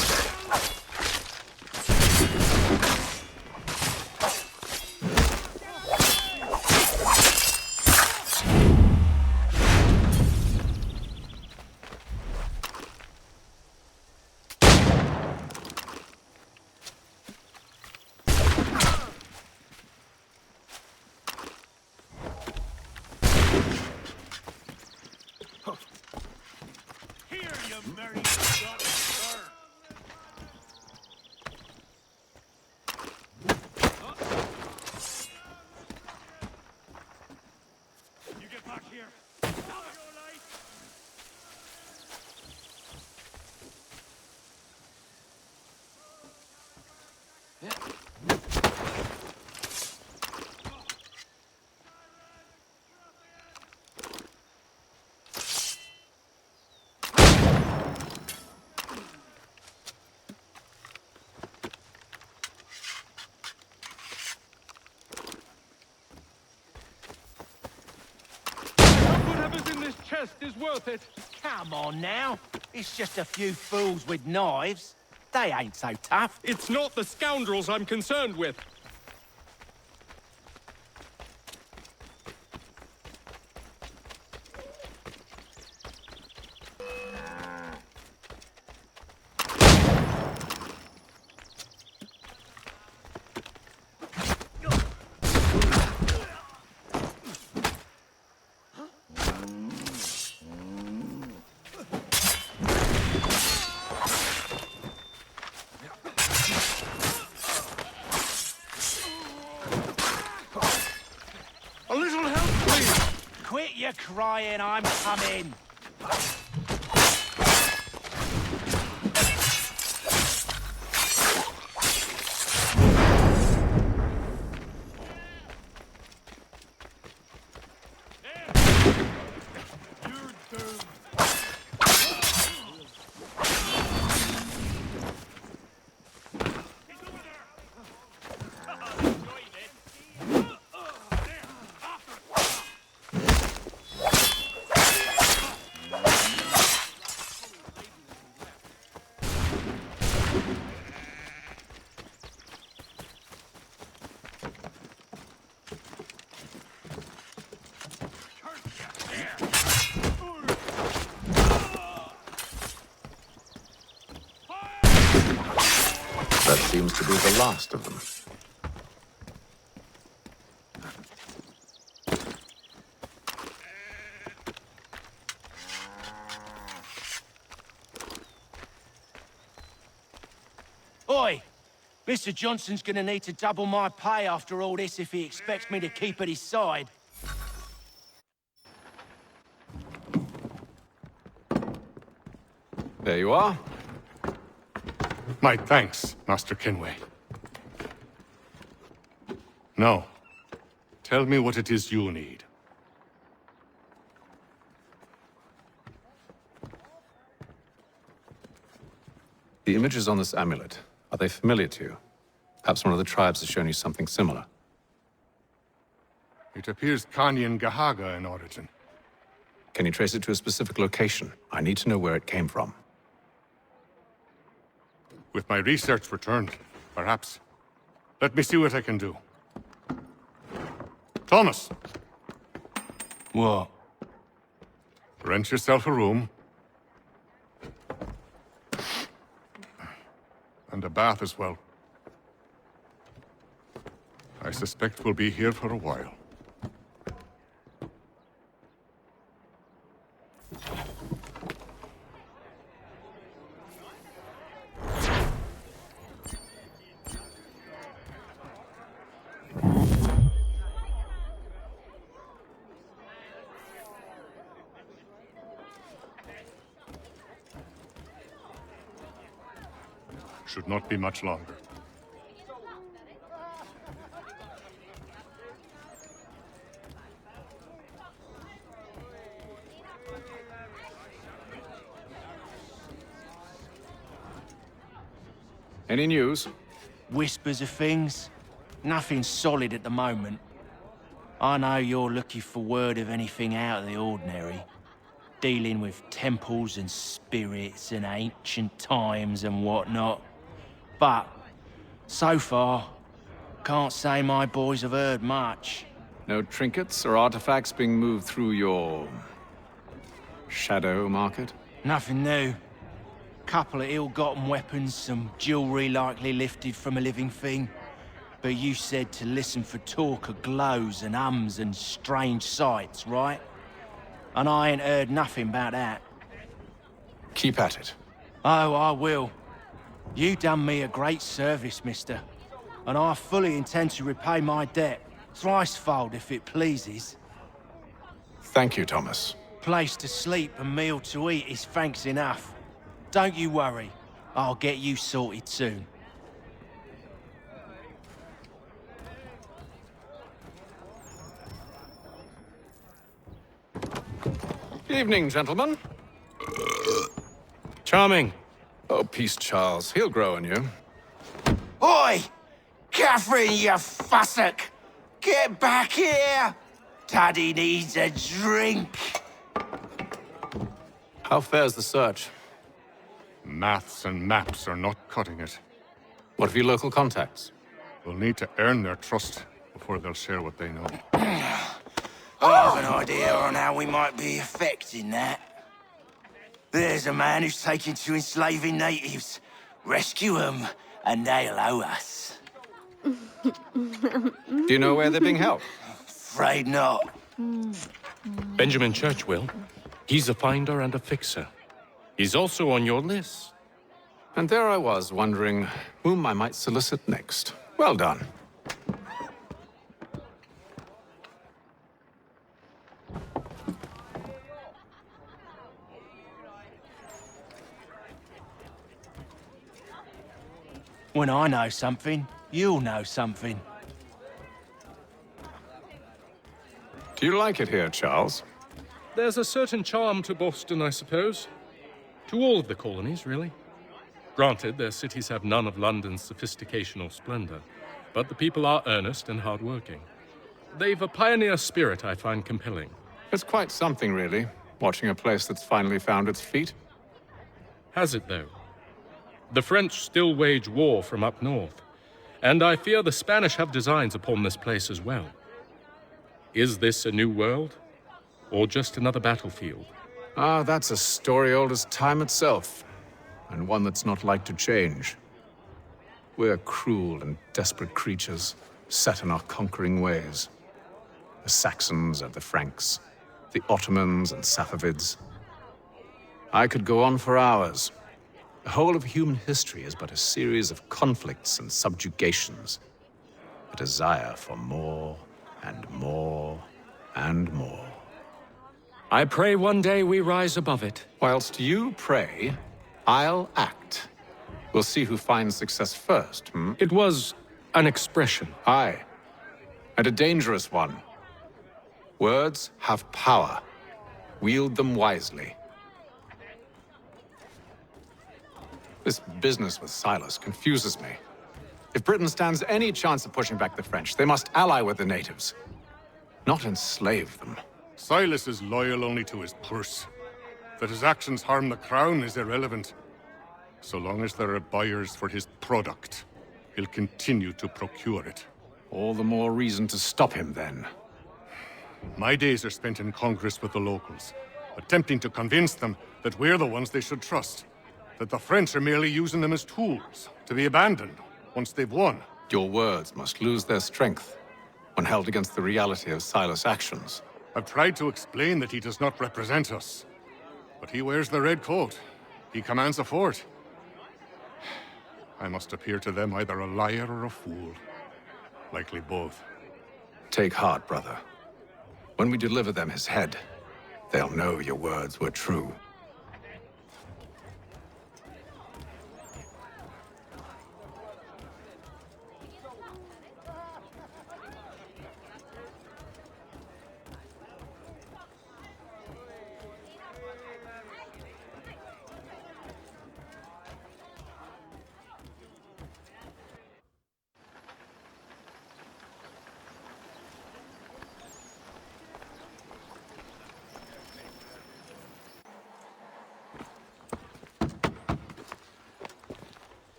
Whatever's in this chest is worth it. Come on now. It's just a few fools with knives. They ain't so tough. It's not the scoundrels I'm concerned with. A little help, please! Quit your crying, I'm coming. That seems to be the last of them. Oi! Mr. Johnson's gonna need to double my pay after all this if he expects me to keep at his side. There you are. My thanks, Master Kenway. Now, tell me what it is you need. The images on this amulet, are they familiar to you? Perhaps one of the tribes has shown you something similar. It appears Kanyan Gahaga in origin. Can you trace it to a specific location? I need to know where it came from. With my research returned, perhaps. Let me see what I can do. Thomas! What? Rent yourself a room. And a bath as well. I suspect we'll be here for a while. Should not be much longer. Any news? Whispers of things. Nothing solid at the moment. I know you're looking for word of anything out of the ordinary. Dealing with temples and spirits and ancient times and whatnot. But, so far, can't say my boys have heard much. No trinkets or artifacts being moved through your... shadow market? Nothing new. Couple of ill-gotten weapons, some jewelry likely lifted from a living thing. But you said to listen for talk of glows and ums and strange sights, right? And I ain't heard nothing about that. Keep at it. Oh, I will. You done me a great service, mister. And I fully intend to repay my debt. Thricefold, if it pleases. Thank you, Thomas. Place to sleep and meal to eat is thanks enough. Don't you worry. I'll get you sorted soon. Evening, gentlemen. Charming. Oh, peace, Charles. He'll grow on you. Oi! Catherine, you fussock! Get back here! Daddy needs a drink! How fares the search? Maths and maps are not cutting it. What of your local contacts? We'll need to earn their trust before they'll share what they know. I have an idea on how we might be affecting that. There's a man who's taken to enslaving natives. Rescue them, and they'll owe us. Do you know where they're being held? Afraid not. Benjamin Churchwill. He's a finder and a fixer. He's also on your list. And there I was, wondering whom I might solicit next. Well done. When I know something, you'll know something. Do you like it here, Charles? There's a certain charm to Boston, I suppose. To all of the colonies, really. Granted, their cities have none of London's sophistication or splendor, but the people are earnest and hardworking. They've a pioneer spirit I find compelling. It's quite something, really, watching a place that's finally found its feet. Has it, though? The French still wage war from up north, and I fear the Spanish have designs upon this place as well. Is this a new world, or just another battlefield? Ah, that's a story old as time itself, and one that's not like to change. We're cruel and desperate creatures, set in our conquering ways. The Saxons and the Franks, the Ottomans and Safavids. I could go on for hours. The whole of human history is but a series of conflicts and subjugations. A desire for more and more and more. I pray one day we rise above it. Whilst you pray, I'll act. We'll see who finds success first, hmm? It was an expression. Aye. And a dangerous one. Words have power. Wield them wisely. This business with Silas confuses me. If Britain stands any chance of pushing back the French, they must ally with the natives, not enslave them. Silas is loyal only to his purse. That his actions harm the crown is irrelevant. So long as there are buyers for his product, he'll continue to procure it. All the more reason to stop him, then. My days are spent in Congress with the locals, attempting to convince them that we're the ones they should trust. That the French are merely using them as tools, to be abandoned once they've won. Your words must lose their strength when held against the reality of Silas' actions. I've tried to explain that he does not represent us. But he wears the red coat. He commands a fort. I must appear to them either a liar or a fool. Likely both. Take heart, brother. When we deliver them his head, they'll know your words were true.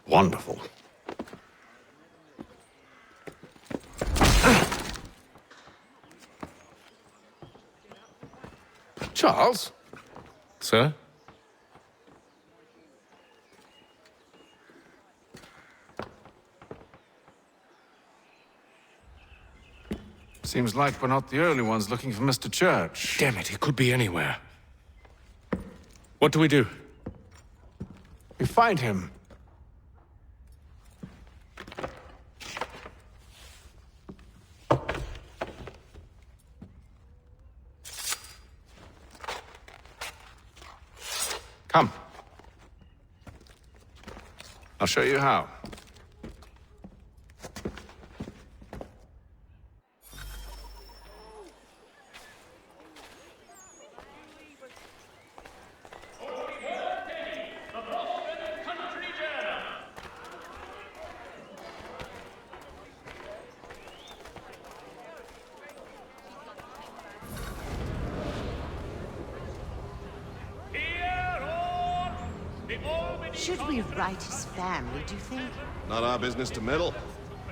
Wonderful. Charles? Sir? Seems like we're not the only ones looking for Mr. Church. Damn it, he could be anywhere. What do we do? We find him. Come. I'll show you how. Should we write his family, do you think? Not our business to meddle,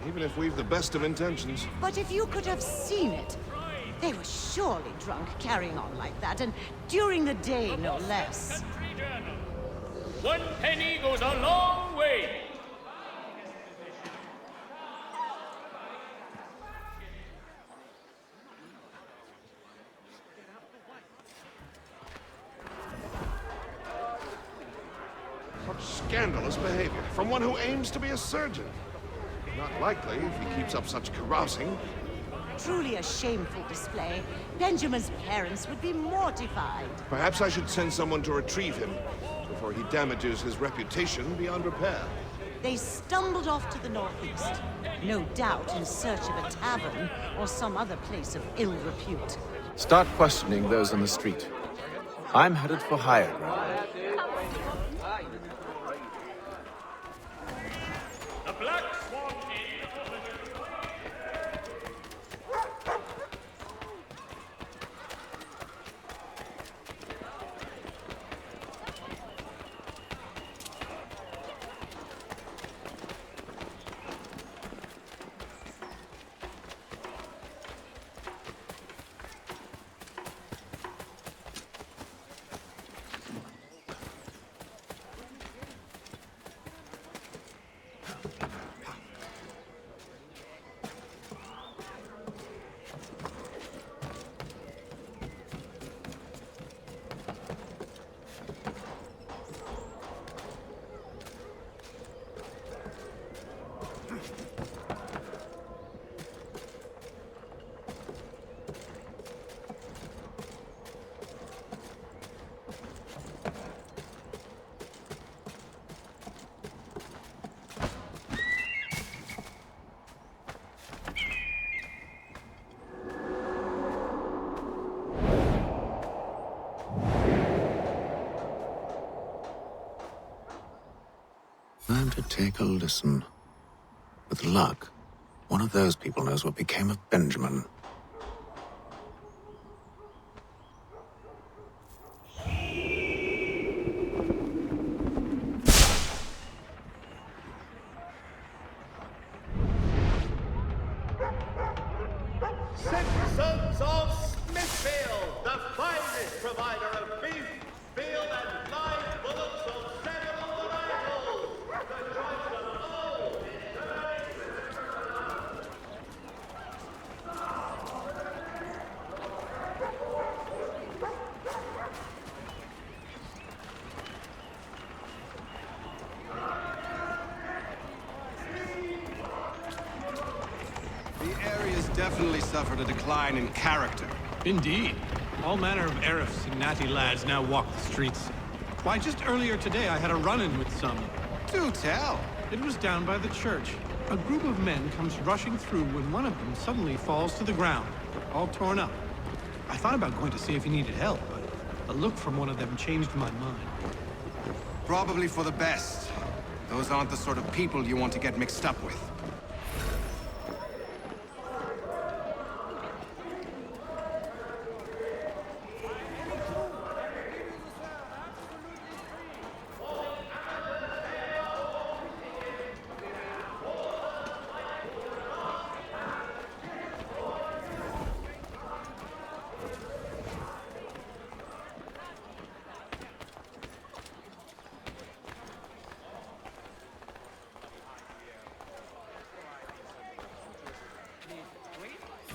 even if we've the best of intentions. But if you could have seen it, they were surely drunk carrying on like that, and during the day, no less. 1 penny goes a long way. Scandalous behavior from one who aims to be a surgeon. Not likely if he keeps up such carousing. Truly a shameful display. Benjamin's parents would be mortified. Perhaps I should send someone to retrieve him before he damages his reputation beyond repair. They stumbled off to the northeast, no doubt in search of a tavern or some other place of ill repute. Start questioning those on the street. I'm headed for higher ground. The Black Swan Inn. time to take a listen. With luck, one of those people knows what became of Benjamin. Citizens of Smithfield, the finest provider of beef, veal, and live bullocks of several varietals. The choice of old, The area's definitely suffered a decline in character. Indeed. All manner of Arifs and natty lads now walk the streets. Why, just earlier today I had a run-in with some. Do tell. It was down by the church. A group of men comes rushing through when one of them suddenly falls to the ground, all torn up. I thought about going to see if he needed help, but a look from one of them changed my mind. Probably for the best. Those aren't the sort of people you want to get mixed up with.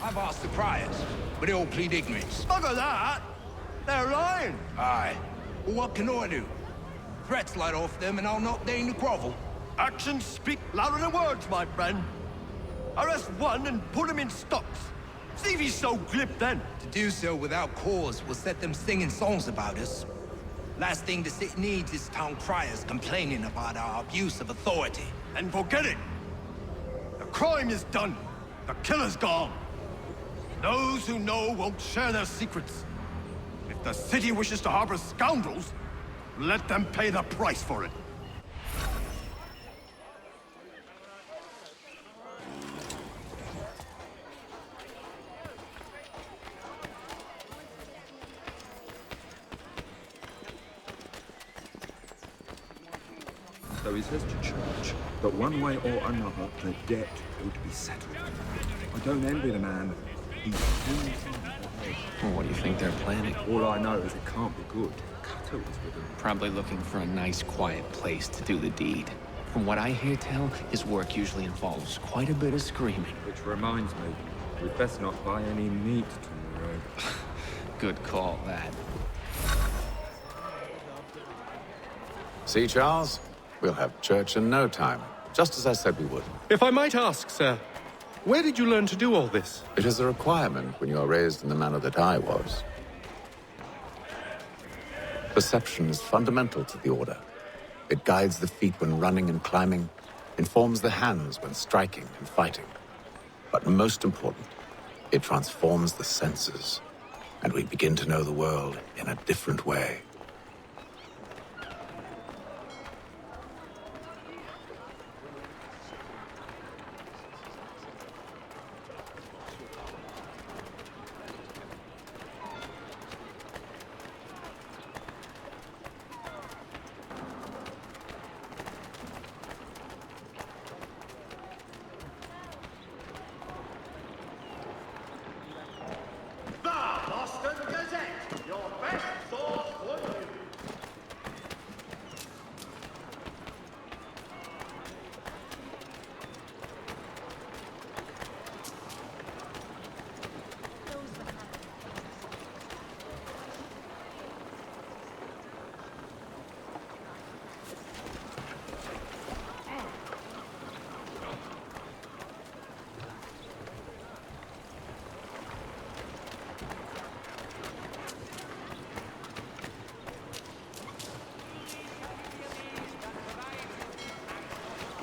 I've asked the criers, but they all plead ignorance. Bugger that! They're lying! Aye. Well, what can I do? Threats light off them and I'll knock down the grovel. Actions speak louder than words, my friend. Arrest one and put him in stocks. See if he's so glib then. To do so without cause will set them singing songs about us. Last thing the city needs is town criers complaining about our abuse of authority. And forget it. The crime is done. The killer's gone. Those who know won't share their secrets. If the city wishes to harbor scoundrels, let them pay the price for it. So he says to church that one way or another the debt would be settled. I don't envy the man. He's Well, what do you think they're planning? All I know is it can't be good. Cato is with him. Probably looking for a nice, quiet place to do the deed. From what I hear tell, his work usually involves quite a bit of screaming. Which reminds me, we'd best not buy any meat tomorrow. Good call, that. See, Charles? We'll have church in no time, just as I said we would. If I might ask, sir, where did you learn to do all this? It is a requirement when you are raised in the manner that I was. Perception is fundamental to the Order. It guides the feet when running and climbing, informs the hands when striking and fighting. But most important, it transforms the senses, and we begin to know the world in a different way.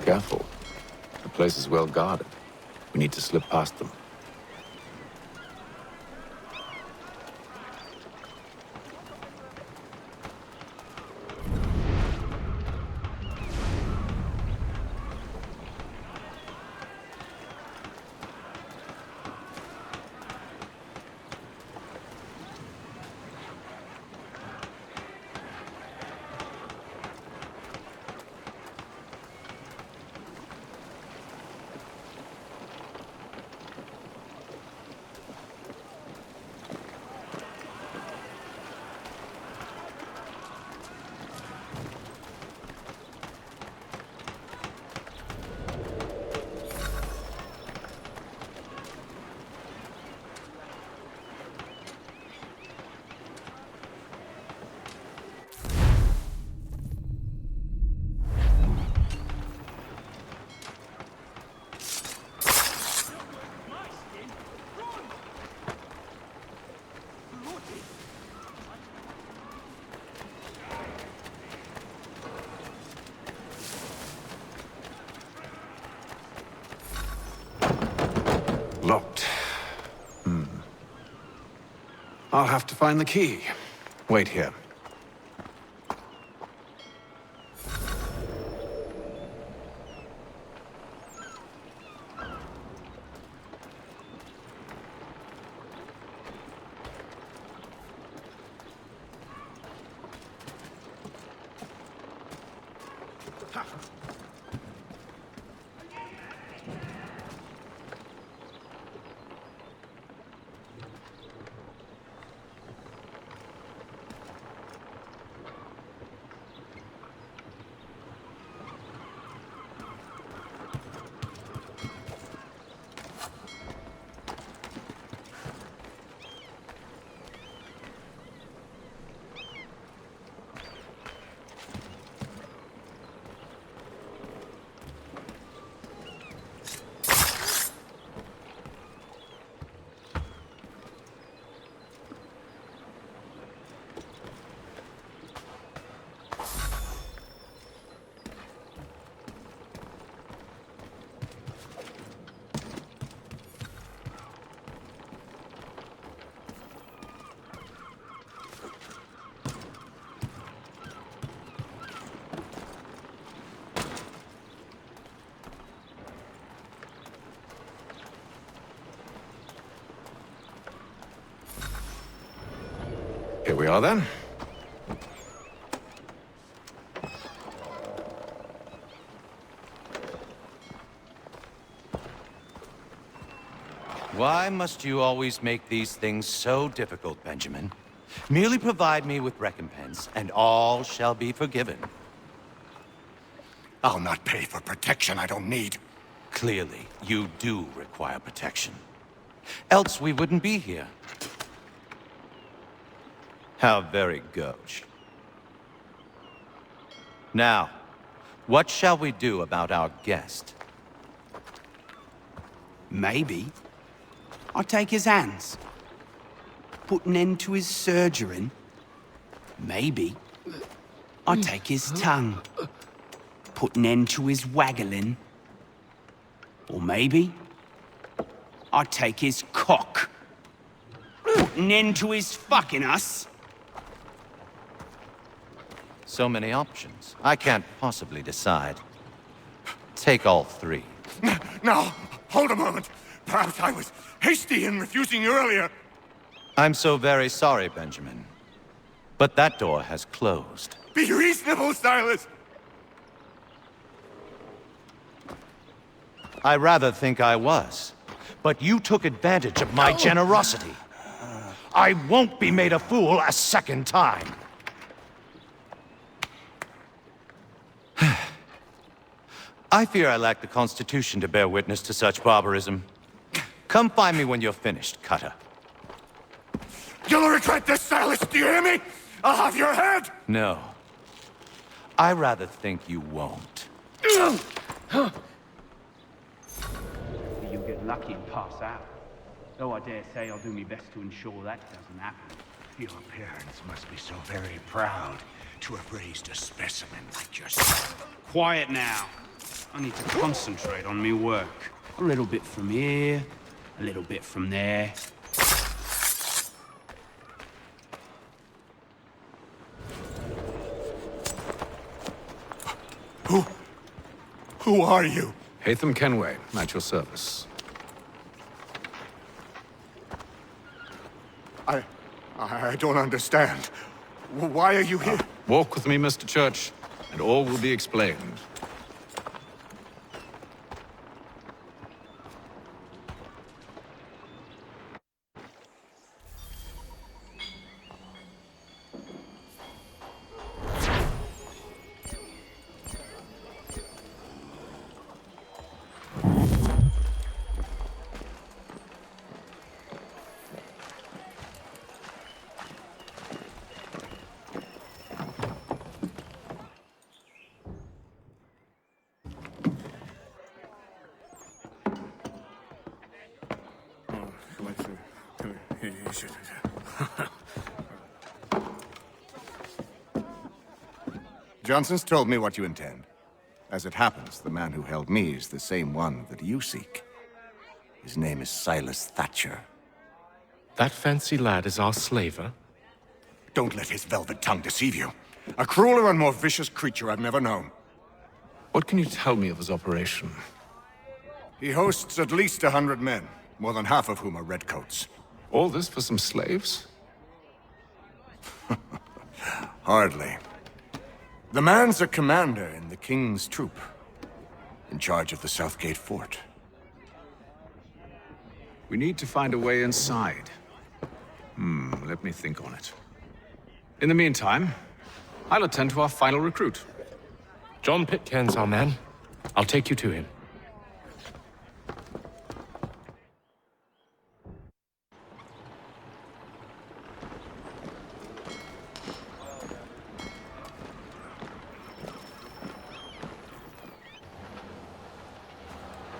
Careful. The place is well guarded. We need to slip past them. I'll have to find the key. Wait here. Here we are, then. Why must you always make these things so difficult, Benjamin? Merely provide me with recompense, and all shall be forgiven. I'll not pay for protection I don't need. Clearly, you do require protection. Else we wouldn't be here. How very gauche. Now, what shall we do about our guest? Maybe I'll take his hands. Put an end to his surgering. Maybe I'll take his tongue. Put an end to his waggling. Or maybe I'll take his cock. Put an end to his fucking us. So many options. I can't possibly decide. Take all three. Now, hold a moment. Perhaps I was hasty in refusing you earlier. I'm so very sorry, Benjamin. But that door has closed. Be reasonable, Silas. I rather think I was. But you took advantage of my generosity. I won't be made a fool a second time. I fear I lack the constitution to bear witness to such barbarism. Come find me when you're finished, Cutter. You'll regret this, Silas, do you hear me? I'll have your head! No. I rather think you won't. You get lucky and pass out. Though I dare say I'll do my best to ensure that doesn't happen. Your parents must be so very proud to have raised a specimen like yourself. Quiet now. I need to concentrate on me work. A little bit from here, a little bit from there. Who are you? Hatham Kenway, at your service. I don't understand. Why are you here? Walk with me, Mr. Church, and all will be explained. Johnson's told me what you intend. As it happens, the man who held me is the same one that you seek. His name is Silas Thatcher. That fancy lad is our slaver? Don't let his velvet tongue deceive you. A crueler and more vicious creature I've never known. What can you tell me of his operation? He hosts at least 100 men, more than half of whom are redcoats. All this for some slaves? Hardly. The man's a commander in the King's troop, in charge of the Southgate Fort. We need to find a way inside. Let me think on it. In the meantime, I'll attend to our final recruit. John Pitcairn's our man. I'll take you to him.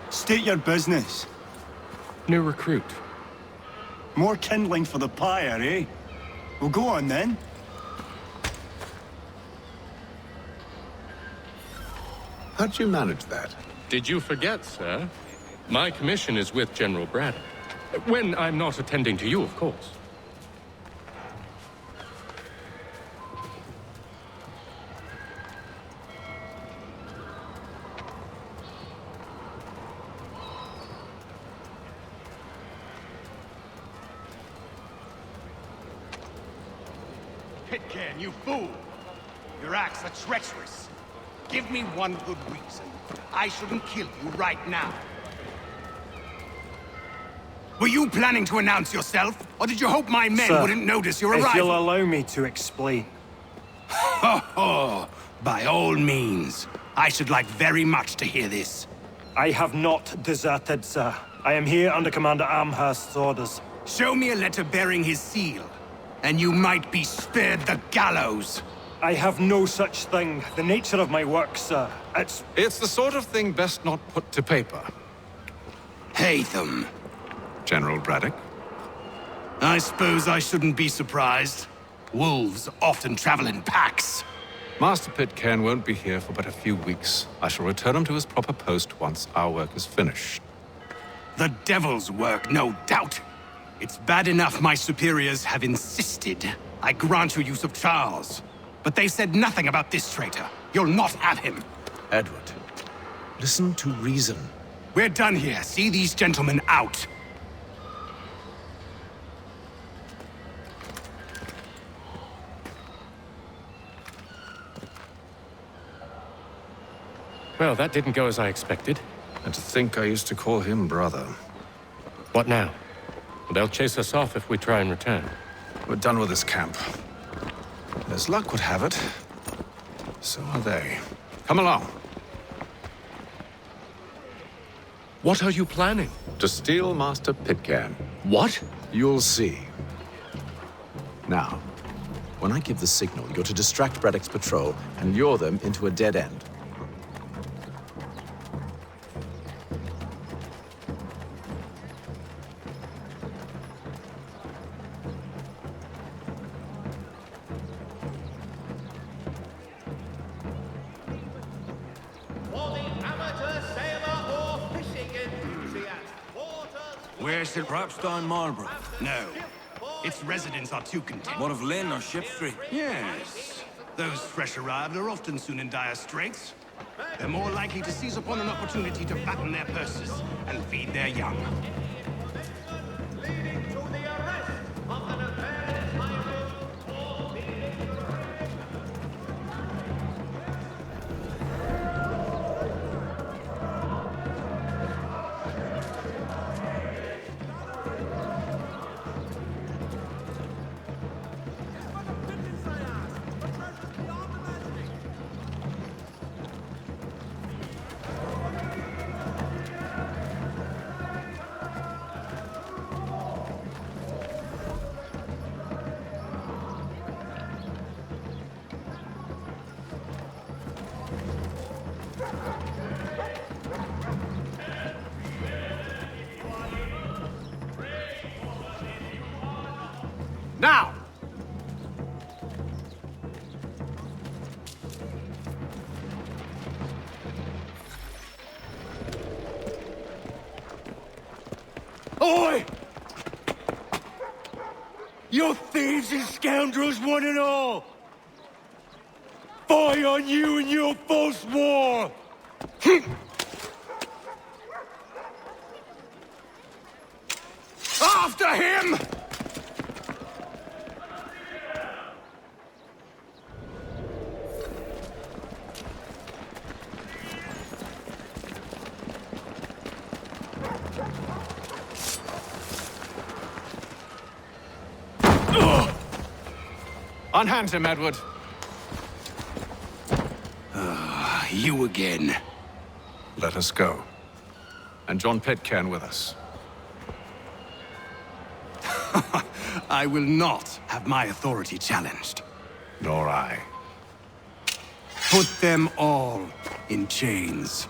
State your business. New recruit. More kindling for the pyre, eh? Well, go on then. How'd you manage that? Did you forget, sir? My commission is with General Braddock. When I'm not attending to you, of course. Pitcairn, you fool! Your acts are treacherous. Give me one good reason. I shouldn't kill you right now. Were you planning to announce yourself? Or did you hope my men Sir, wouldn't notice your arrival? if you'll allow me to explain. Ho ho! By all means. I should like very much to hear this. I have not deserted, sir. I am here under Commander Amherst's orders. Show me a letter bearing his seal, and you might be spared the gallows. I have no such thing. The nature of my work, sir, It's the sort of thing best not put to paper. Hatham. General Braddock? I suppose I shouldn't be surprised. Wolves often travel in packs. Master Pitcairn won't be here for but a few weeks. I shall return him to his proper post once our work is finished. The devil's work, no doubt. It's bad enough my superiors have insisted I grant you use of Charles. But they said nothing about this traitor. You'll not have him. Edward, listen to reason. We're done here. See these gentlemen out. Well, that didn't go as I expected. And to think I used to call him brother. What now? They'll chase us off if we try and return. We're done with this camp. As luck would have it, so are they. Come along. What are you planning? To steal Master Pitcairn. What? You'll see. Now, when I give the signal, you're to distract Braddock's patrol and lure them into a dead end. Where's the Rapstein Marlborough? No. Its residents are too content. What of Lynn or Ship Street? Yes. Those fresh arrived are often soon in dire straits. They're more likely to seize upon an opportunity to fatten their purses and feed their young. Now! Oi! Thieves and scoundrels, one and all! Fie on you and your false war! After him! Unhand him, Edward. You again. Let us go. And John Pitcairn with us. I will not have my authority challenged. Nor I. Put them all in chains.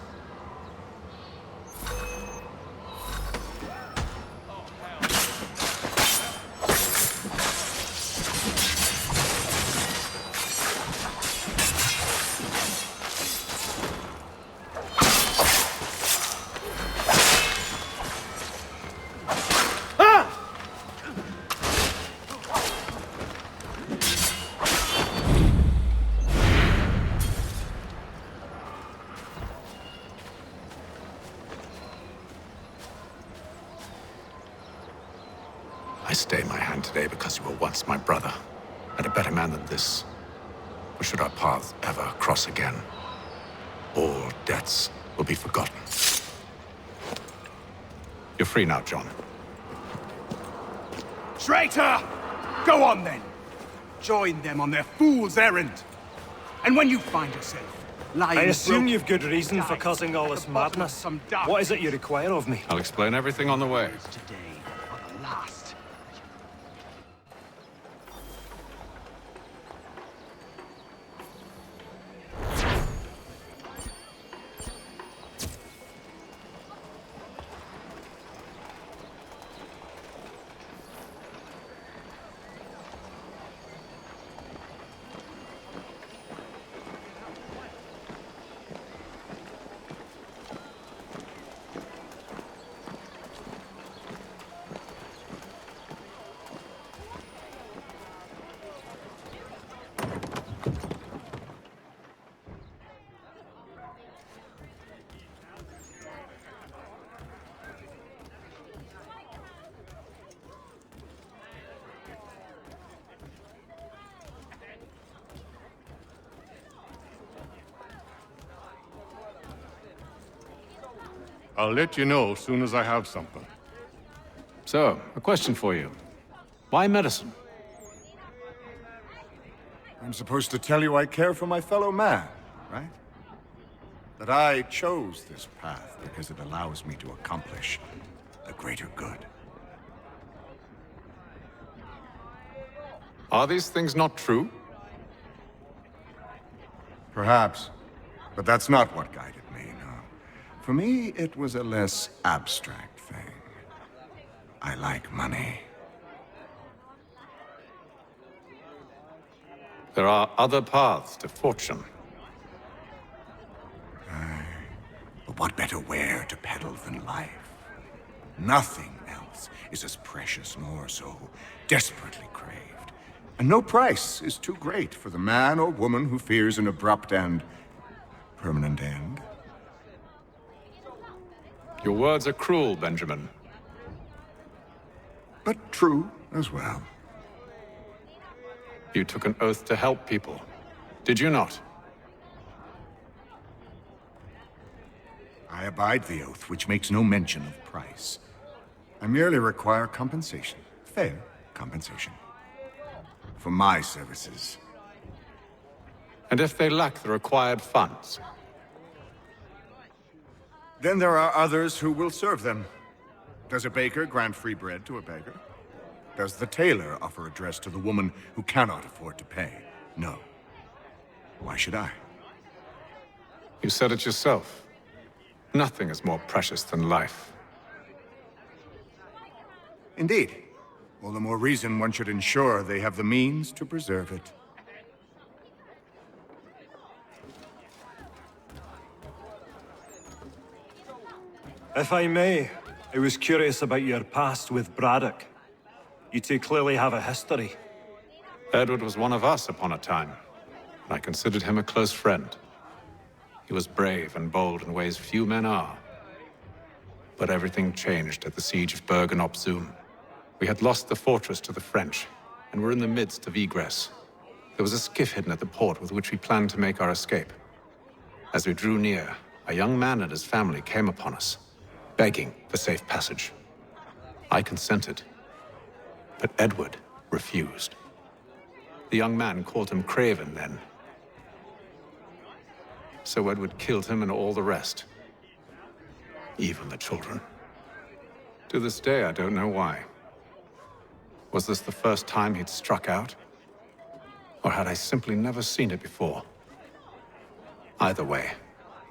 I stay my hand today because you were once my brother, and a better man than this. Or should our paths ever cross again, all debts will be forgotten. You're free now, John. Traitor! Go on then! Join them on their fool's errand. And when you find yourself lying... I assume you've good reason for causing all this madness. What is it you require of me? I'll explain everything on the way. I'll let you know as soon as I have something. So, a question for you. Why medicine? I'm supposed to tell you I care for my fellow man, right? That I chose this path because it allows me to accomplish a greater good. Are these things not true? Perhaps. But that's not what guided me, no. For me, it was a less abstract thing. I like money. There are other paths to fortune. But what better ware to peddle than life? Nothing else is as precious nor so desperately craved. And no price is too great for the man or woman who fears an abrupt and permanent end. Your words are cruel, Benjamin. But true as well. You took an oath to help people, did you not? I abide the oath, which makes no mention of price. I merely require compensation. Fair compensation. For my services. And if they lack the required funds? Then there are others who will serve them. Does a baker grant free bread to a beggar? Does the tailor offer a dress to the woman who cannot afford to pay? No. Why should I? You said it yourself. Nothing is more precious than life. Indeed. All the more reason one should ensure they have the means to preserve it. If I may, I was curious about your past with Braddock. You two clearly have a history. Edward was one of us upon a time, and I considered him a close friend. He was brave and bold in ways few men are. But everything changed at the siege of Bergen op Zoom. We had lost the fortress to the French, and were in the midst of egress. There was a skiff hidden at the port with which we planned to make our escape. As we drew near, a young man and his family came upon us, begging for safe passage. I consented, but Edward refused. The young man called him Craven then. So Edward killed him and all the rest. Even the children. To this day, I don't know why. Was this the first time he'd struck out? Or had I simply never seen it before? Either way,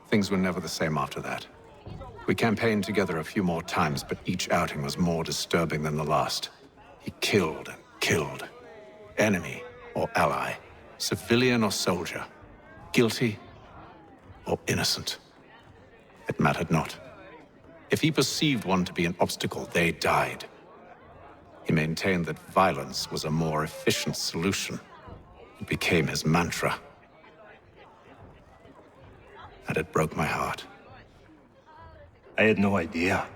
things were never the same after that. We campaigned together a few more times, but each outing was more disturbing than the last. He killed and killed. Enemy or ally, civilian or soldier, guilty or innocent. It mattered not. If he perceived one to be an obstacle, they died. He maintained that violence was a more efficient solution. It became his mantra. And it broke my heart. I had no idea.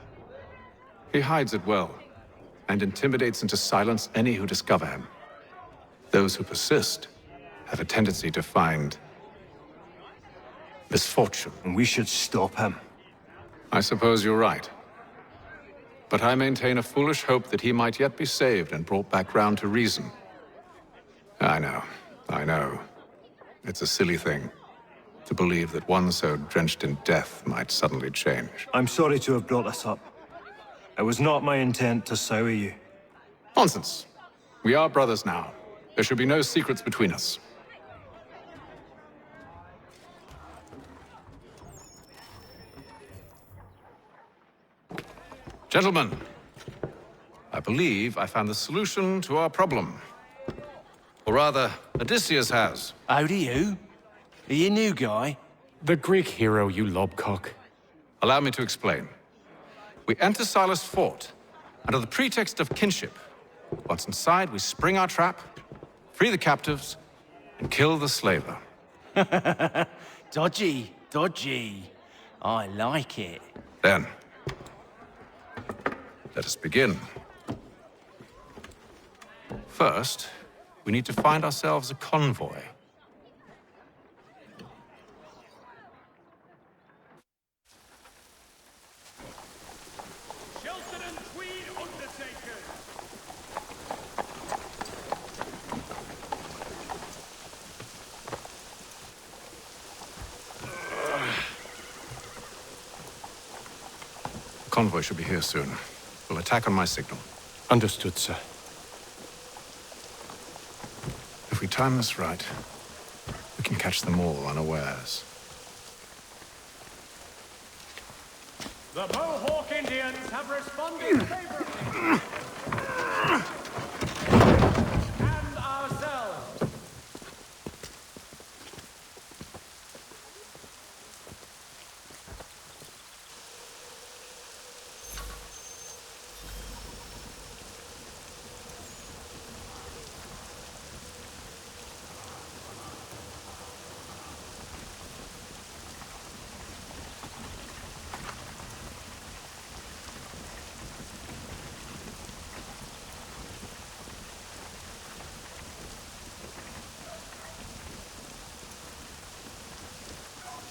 He hides it well, and intimidates into silence any who discover him. Those who persist have a tendency to find misfortune. And we should stop him. I suppose you're right. But I maintain a foolish hope that he might yet be saved and brought back round to reason. I know. It's a silly thing to believe that one so drenched in death might suddenly change. I'm sorry to have brought this up. It was not my intent to sour you. Nonsense. We are brothers now. There should be no secrets between us. Gentlemen, I believe I found the solution to our problem. Or rather, Odysseus has. How do you? Are you a new guy? The Greek hero, you lobcock. Allow me to explain. We enter Silas' fort, under the pretext of kinship. Once inside, we spring our trap, free the captives, and kill the slaver. Dodgy, dodgy. I like it. Then, let us begin. First, we need to find ourselves a convoy. Convoy should be here soon. We'll attack on my signal. Understood, sir. If we time this right, we can catch them all unawares. The Mohawk Indians have responded favorably. And ourselves.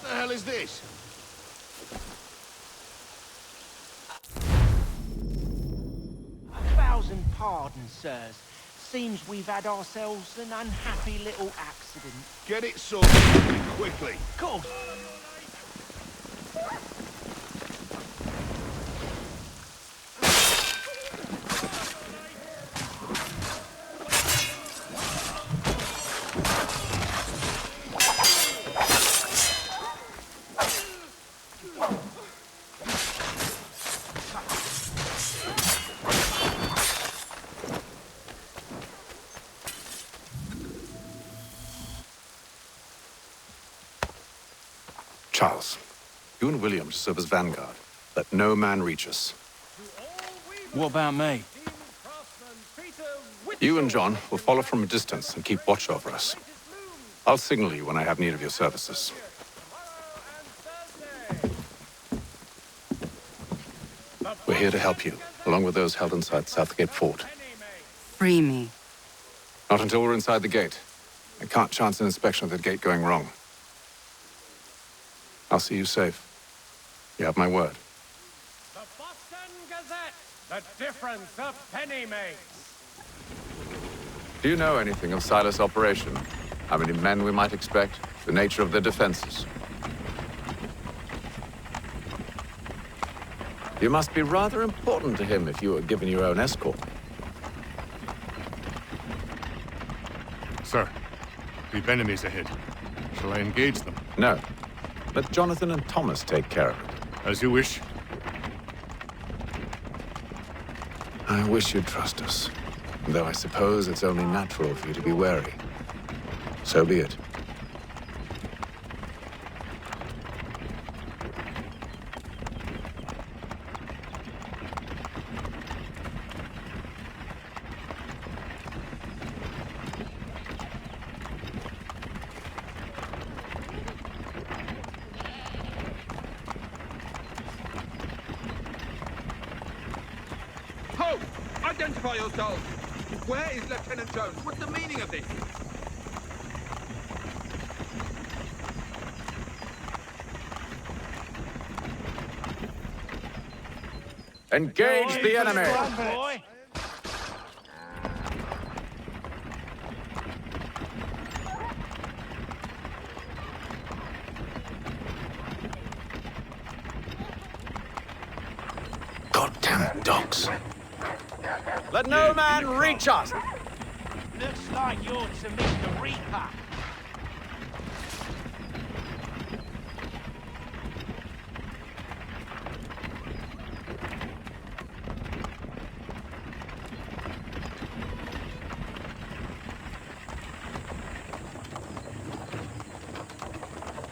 What the hell is this? A thousand pardons, sirs. Seems we've had ourselves an unhappy little accident. Get it sorted quickly. Of course. Charles, you and William serve as vanguard. Let no man reach us. What about me? Craftsman Peter Whit You and John will follow from a distance and keep watch over us. I'll signal you when I have need of your services. We're here to help you, along with those held inside Southgate Fort. Free me. Not until we're inside the gate. I can't chance an inspection of the gate going wrong. I'll see you safe. You have my word. The Boston Gazette! The difference a penny makes! Do you know anything of Silas' operation? How many men we might expect? The nature of their defenses? You must be rather important to him if you were given your own escort. Sir, we've enemies ahead. Shall I engage them? No. Let Jonathan and Thomas take care of it. As you wish. I wish you'd trust us. Though I suppose it's only natural for you to be wary. So be it. Ho! Identify yourselves! Where is Lieutenant Jones? What's the meaning of this? Engage the enemy! Boy. Goddamn dogs. Let no man reach us! Looks like you're to meet the Reaper.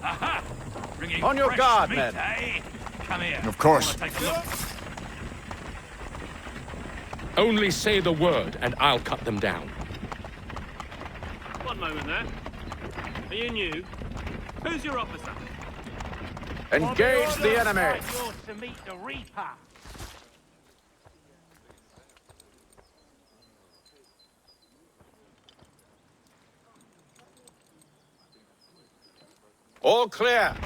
Aha! Bringing On your fresh guard, meat, men. eh? Come here. Of course. Wanna take a look? Only say the word, and I'll cut them down. One moment there. Are you new? Who's your officer? Engage the enemy! Like you're to meet the Reaper. All clear.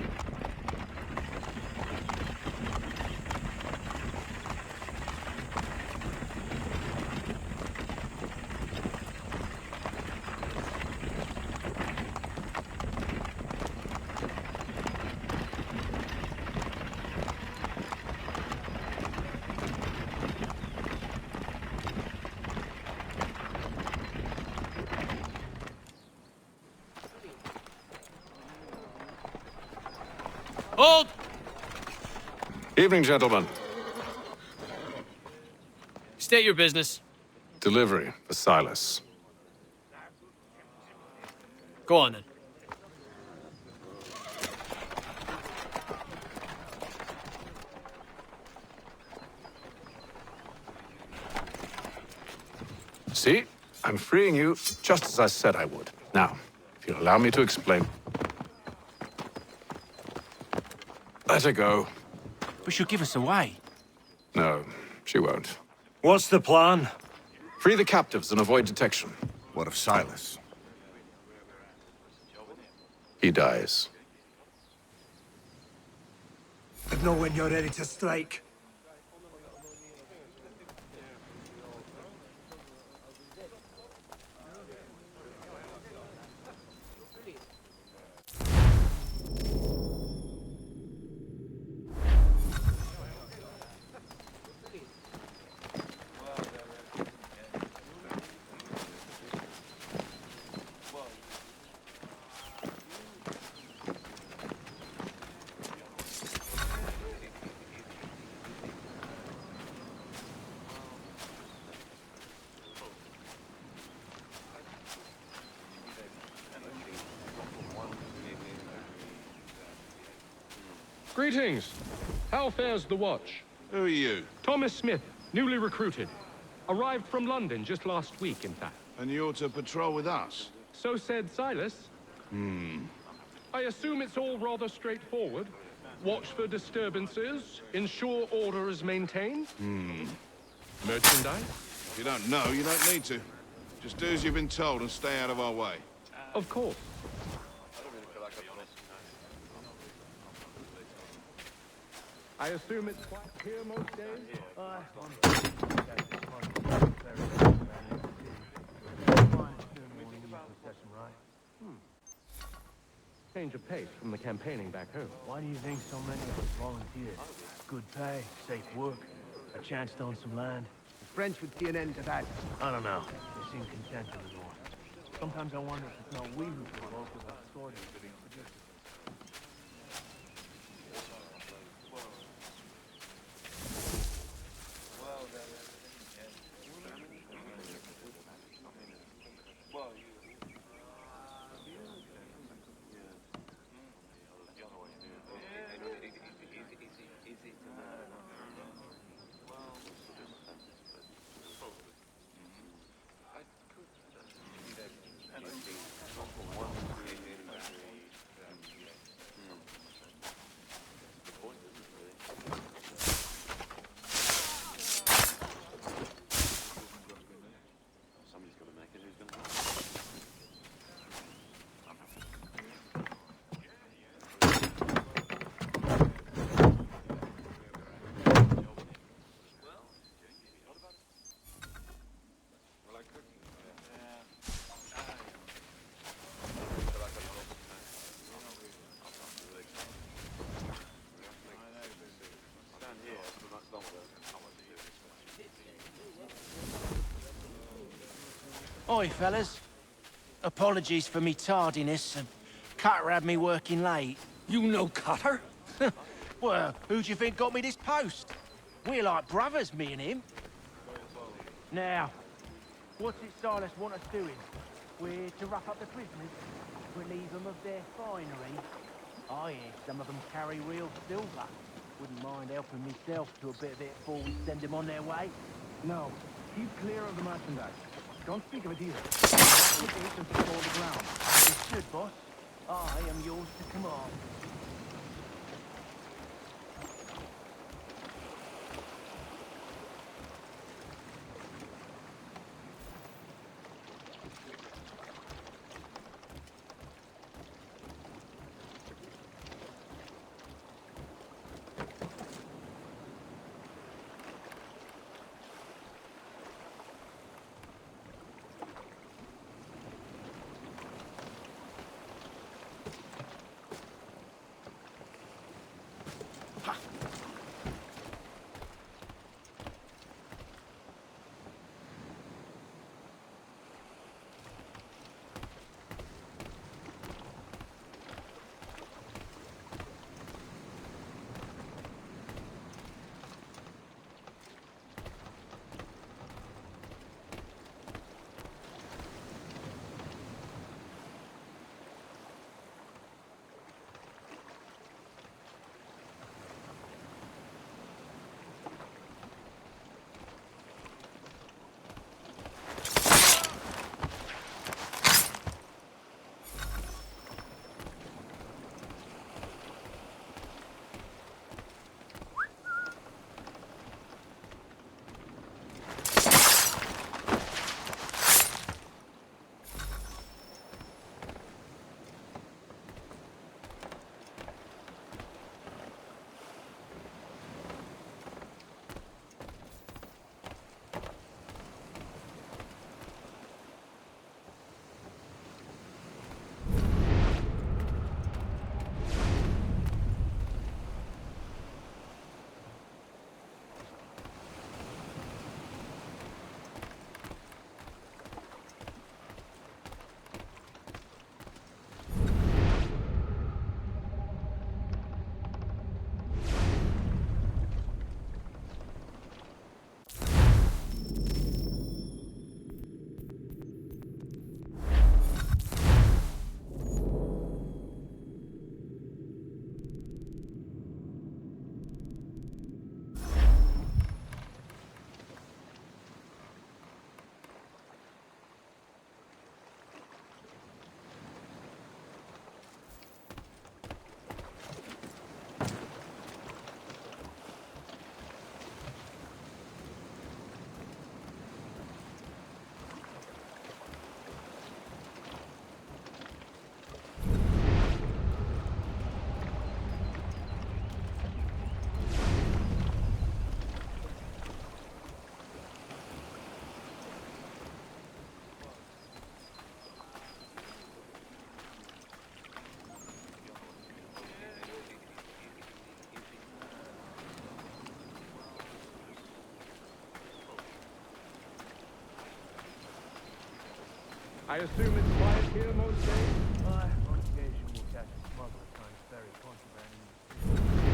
Hold! Evening, gentlemen. State your business. Delivery for Silas. Go on then. See? I'm freeing you just as I said I would. Now, if you'll allow me to explain. Let her go. But she'll give us away. No, she won't. What's the plan? Free the captives and avoid detection. What of Silas? He dies. But know when you're ready to strike. Greetings. How fares the watch? Who are you? Thomas Smith, newly recruited. Arrived from London just last week, in fact. And you're to patrol with us? So said Silas. I assume it's all rather straightforward. Watch for disturbances, ensure order is maintained. Merchandise? If you don't know, you don't need to. Just do as you've been told and stay out of our way. Of course. I assume it's quite clear most days? Change of pace from the campaigning back home. Why do you think so many of us volunteered? Good pay, safe work, a chance to own some land. The French would see an end to that. I don't know. They seem content in the north. Sometimes I wonder if it's not we who provoke with our swords. Oi, fellas. Apologies for me tardiness. Cutter had me working late. You know Cutter? Well, who do you think got me this post? We're like brothers, me and him. Now, what's it Silas want us doing? We're to rough up the prisoners, relieve them of their finery. I hear some of them carry real silver. Wouldn't mind helping myself to a bit of it before we send them on their way. No. Keep clear of the merchandise. Don't speak of it either. Lock the gates and secure the ground. Understood, boss. I am yours to command. I assume it's quiet here most days? On occasion we'll catch a smuggler trying to ferry contraband.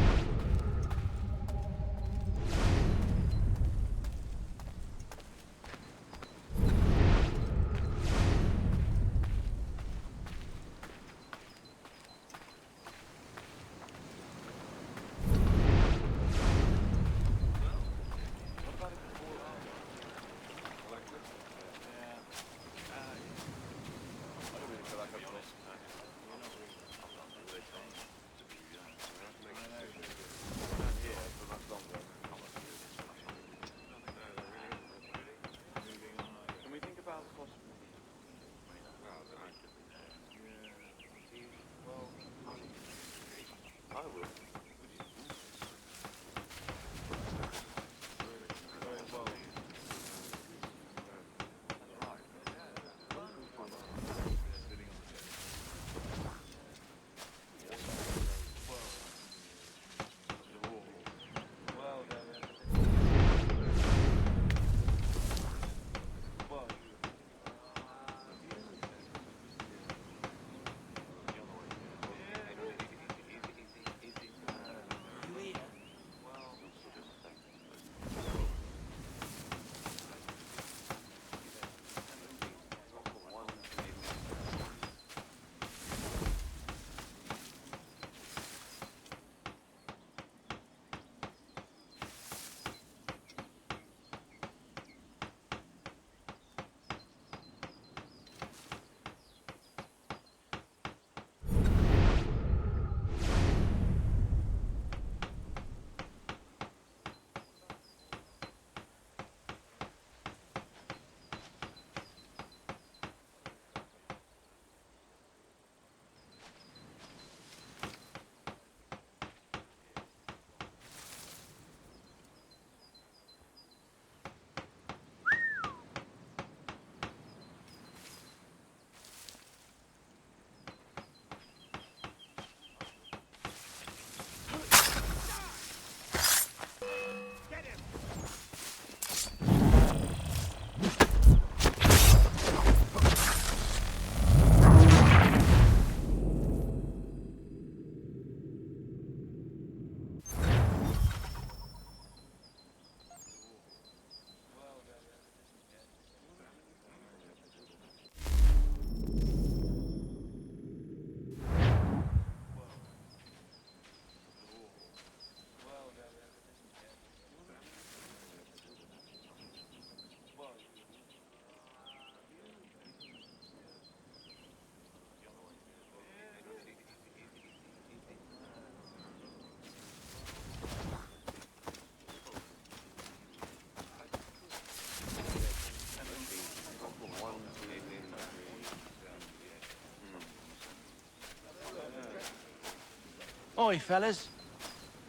Oi, fellas.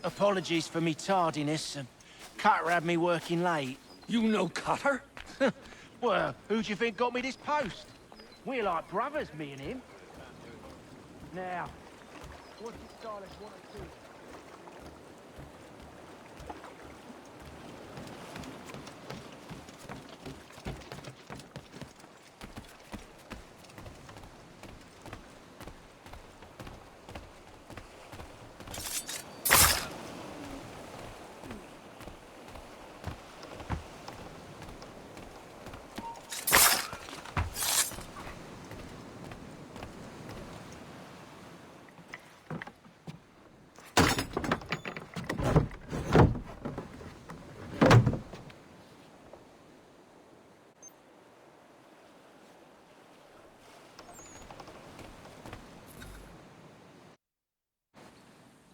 Apologies for me tardiness. Cutter had me working late. You know Cutter? Well, who do you think got me this post? We're like brothers, me and him. Now, what's the stylish one or two?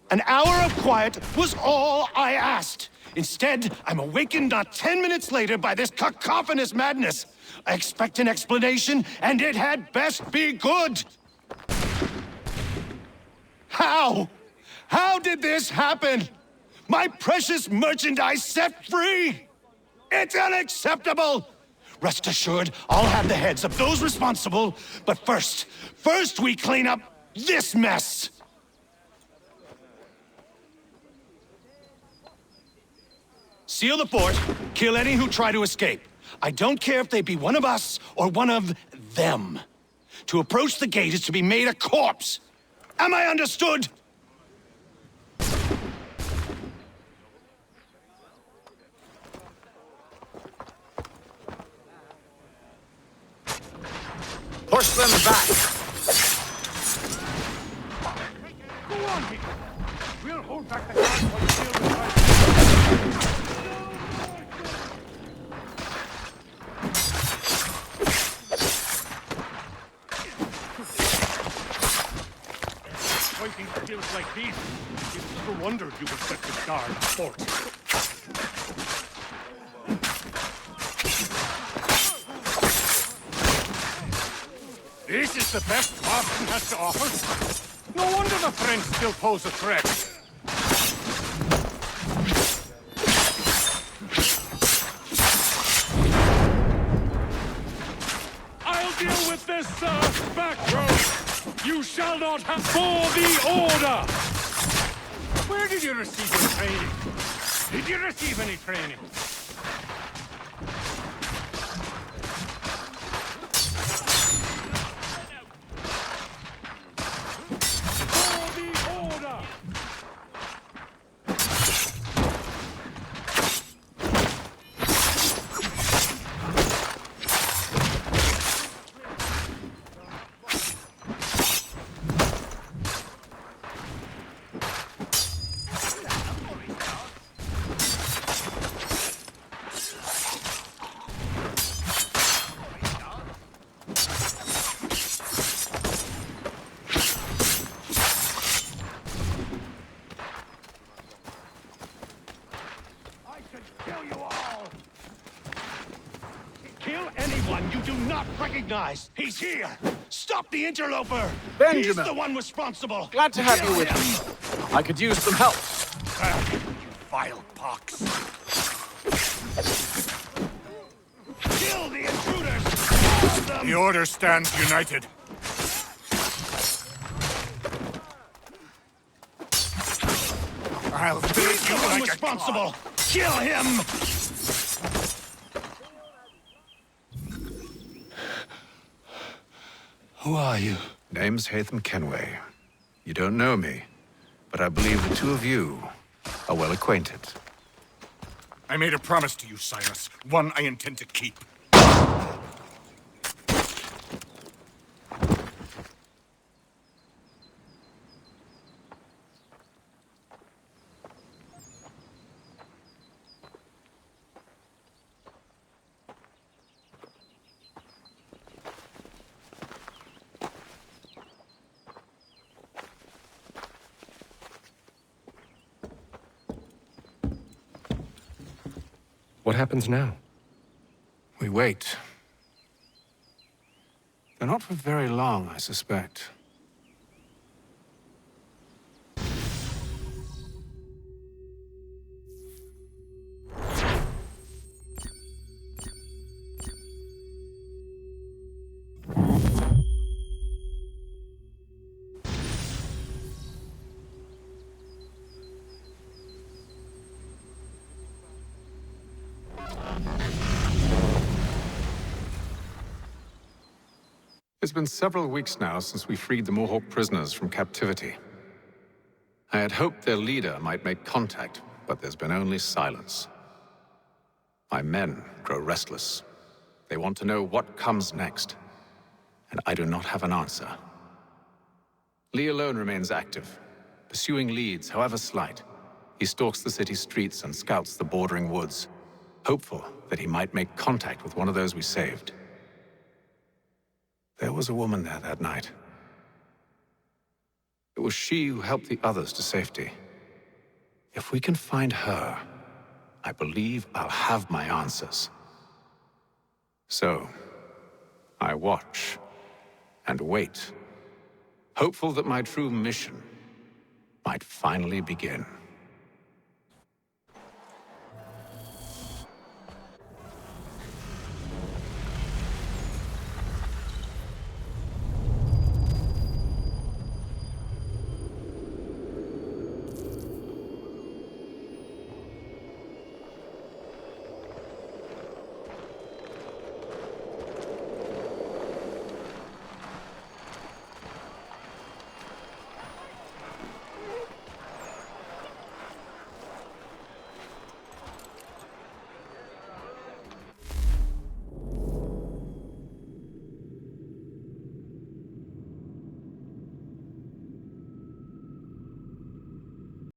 An hour of quiet was all I asked. Instead, I'm awakened not 10 minutes later by this cacophonous madness. I expect an explanation, and it had best be good. How? How did this happen? My precious merchandise set free! It's unacceptable! Rest assured, I'll have the heads of those responsible, but first we clean up this mess! Seal the fort, kill any who try to escape. I don't care if they be one of us or one of them. To approach the gate is to be made a corpse. Am I understood? Push them back! Go on, people. We'll hold back the guards while we deal with right. Fighting skills like these. It's no wonder you were set to guard the fort. This is the best Boston has to offer? No wonder the French still pose a threat. I'll deal with this, back row. You shall not have for the order. Where did you receive your training? Did you receive any training? Kill anyone you do not recognize. He's here. Stop the interloper. Benjamin. He's the one responsible. Glad to have Kill you with him. me. I could use some help. You vile pox. Kill the intruders. All of them. The Order stands united. I'll He's beat the you one like responsible. Kill him. Who are you? Name's Hatham Kenway. You don't know me, but I believe the two of you are well acquainted. I made a promise to you, Cyrus. One I intend to keep. What happens now? We wait. But not for very long, I suspect. It's been several weeks now since we freed the Mohawk prisoners from captivity. I had hoped their leader might make contact, but there's been only silence. My men grow restless. They want to know what comes next, and I do not have an answer. Lee alone remains active, pursuing leads, however slight. He stalks the city streets and scouts the bordering woods, hopeful that he might make contact with one of those we saved. There was a woman there that night. It was she who helped the others to safety. If we can find her, I believe I'll have my answers. So, I watch and wait, hopeful that my true mission might finally begin.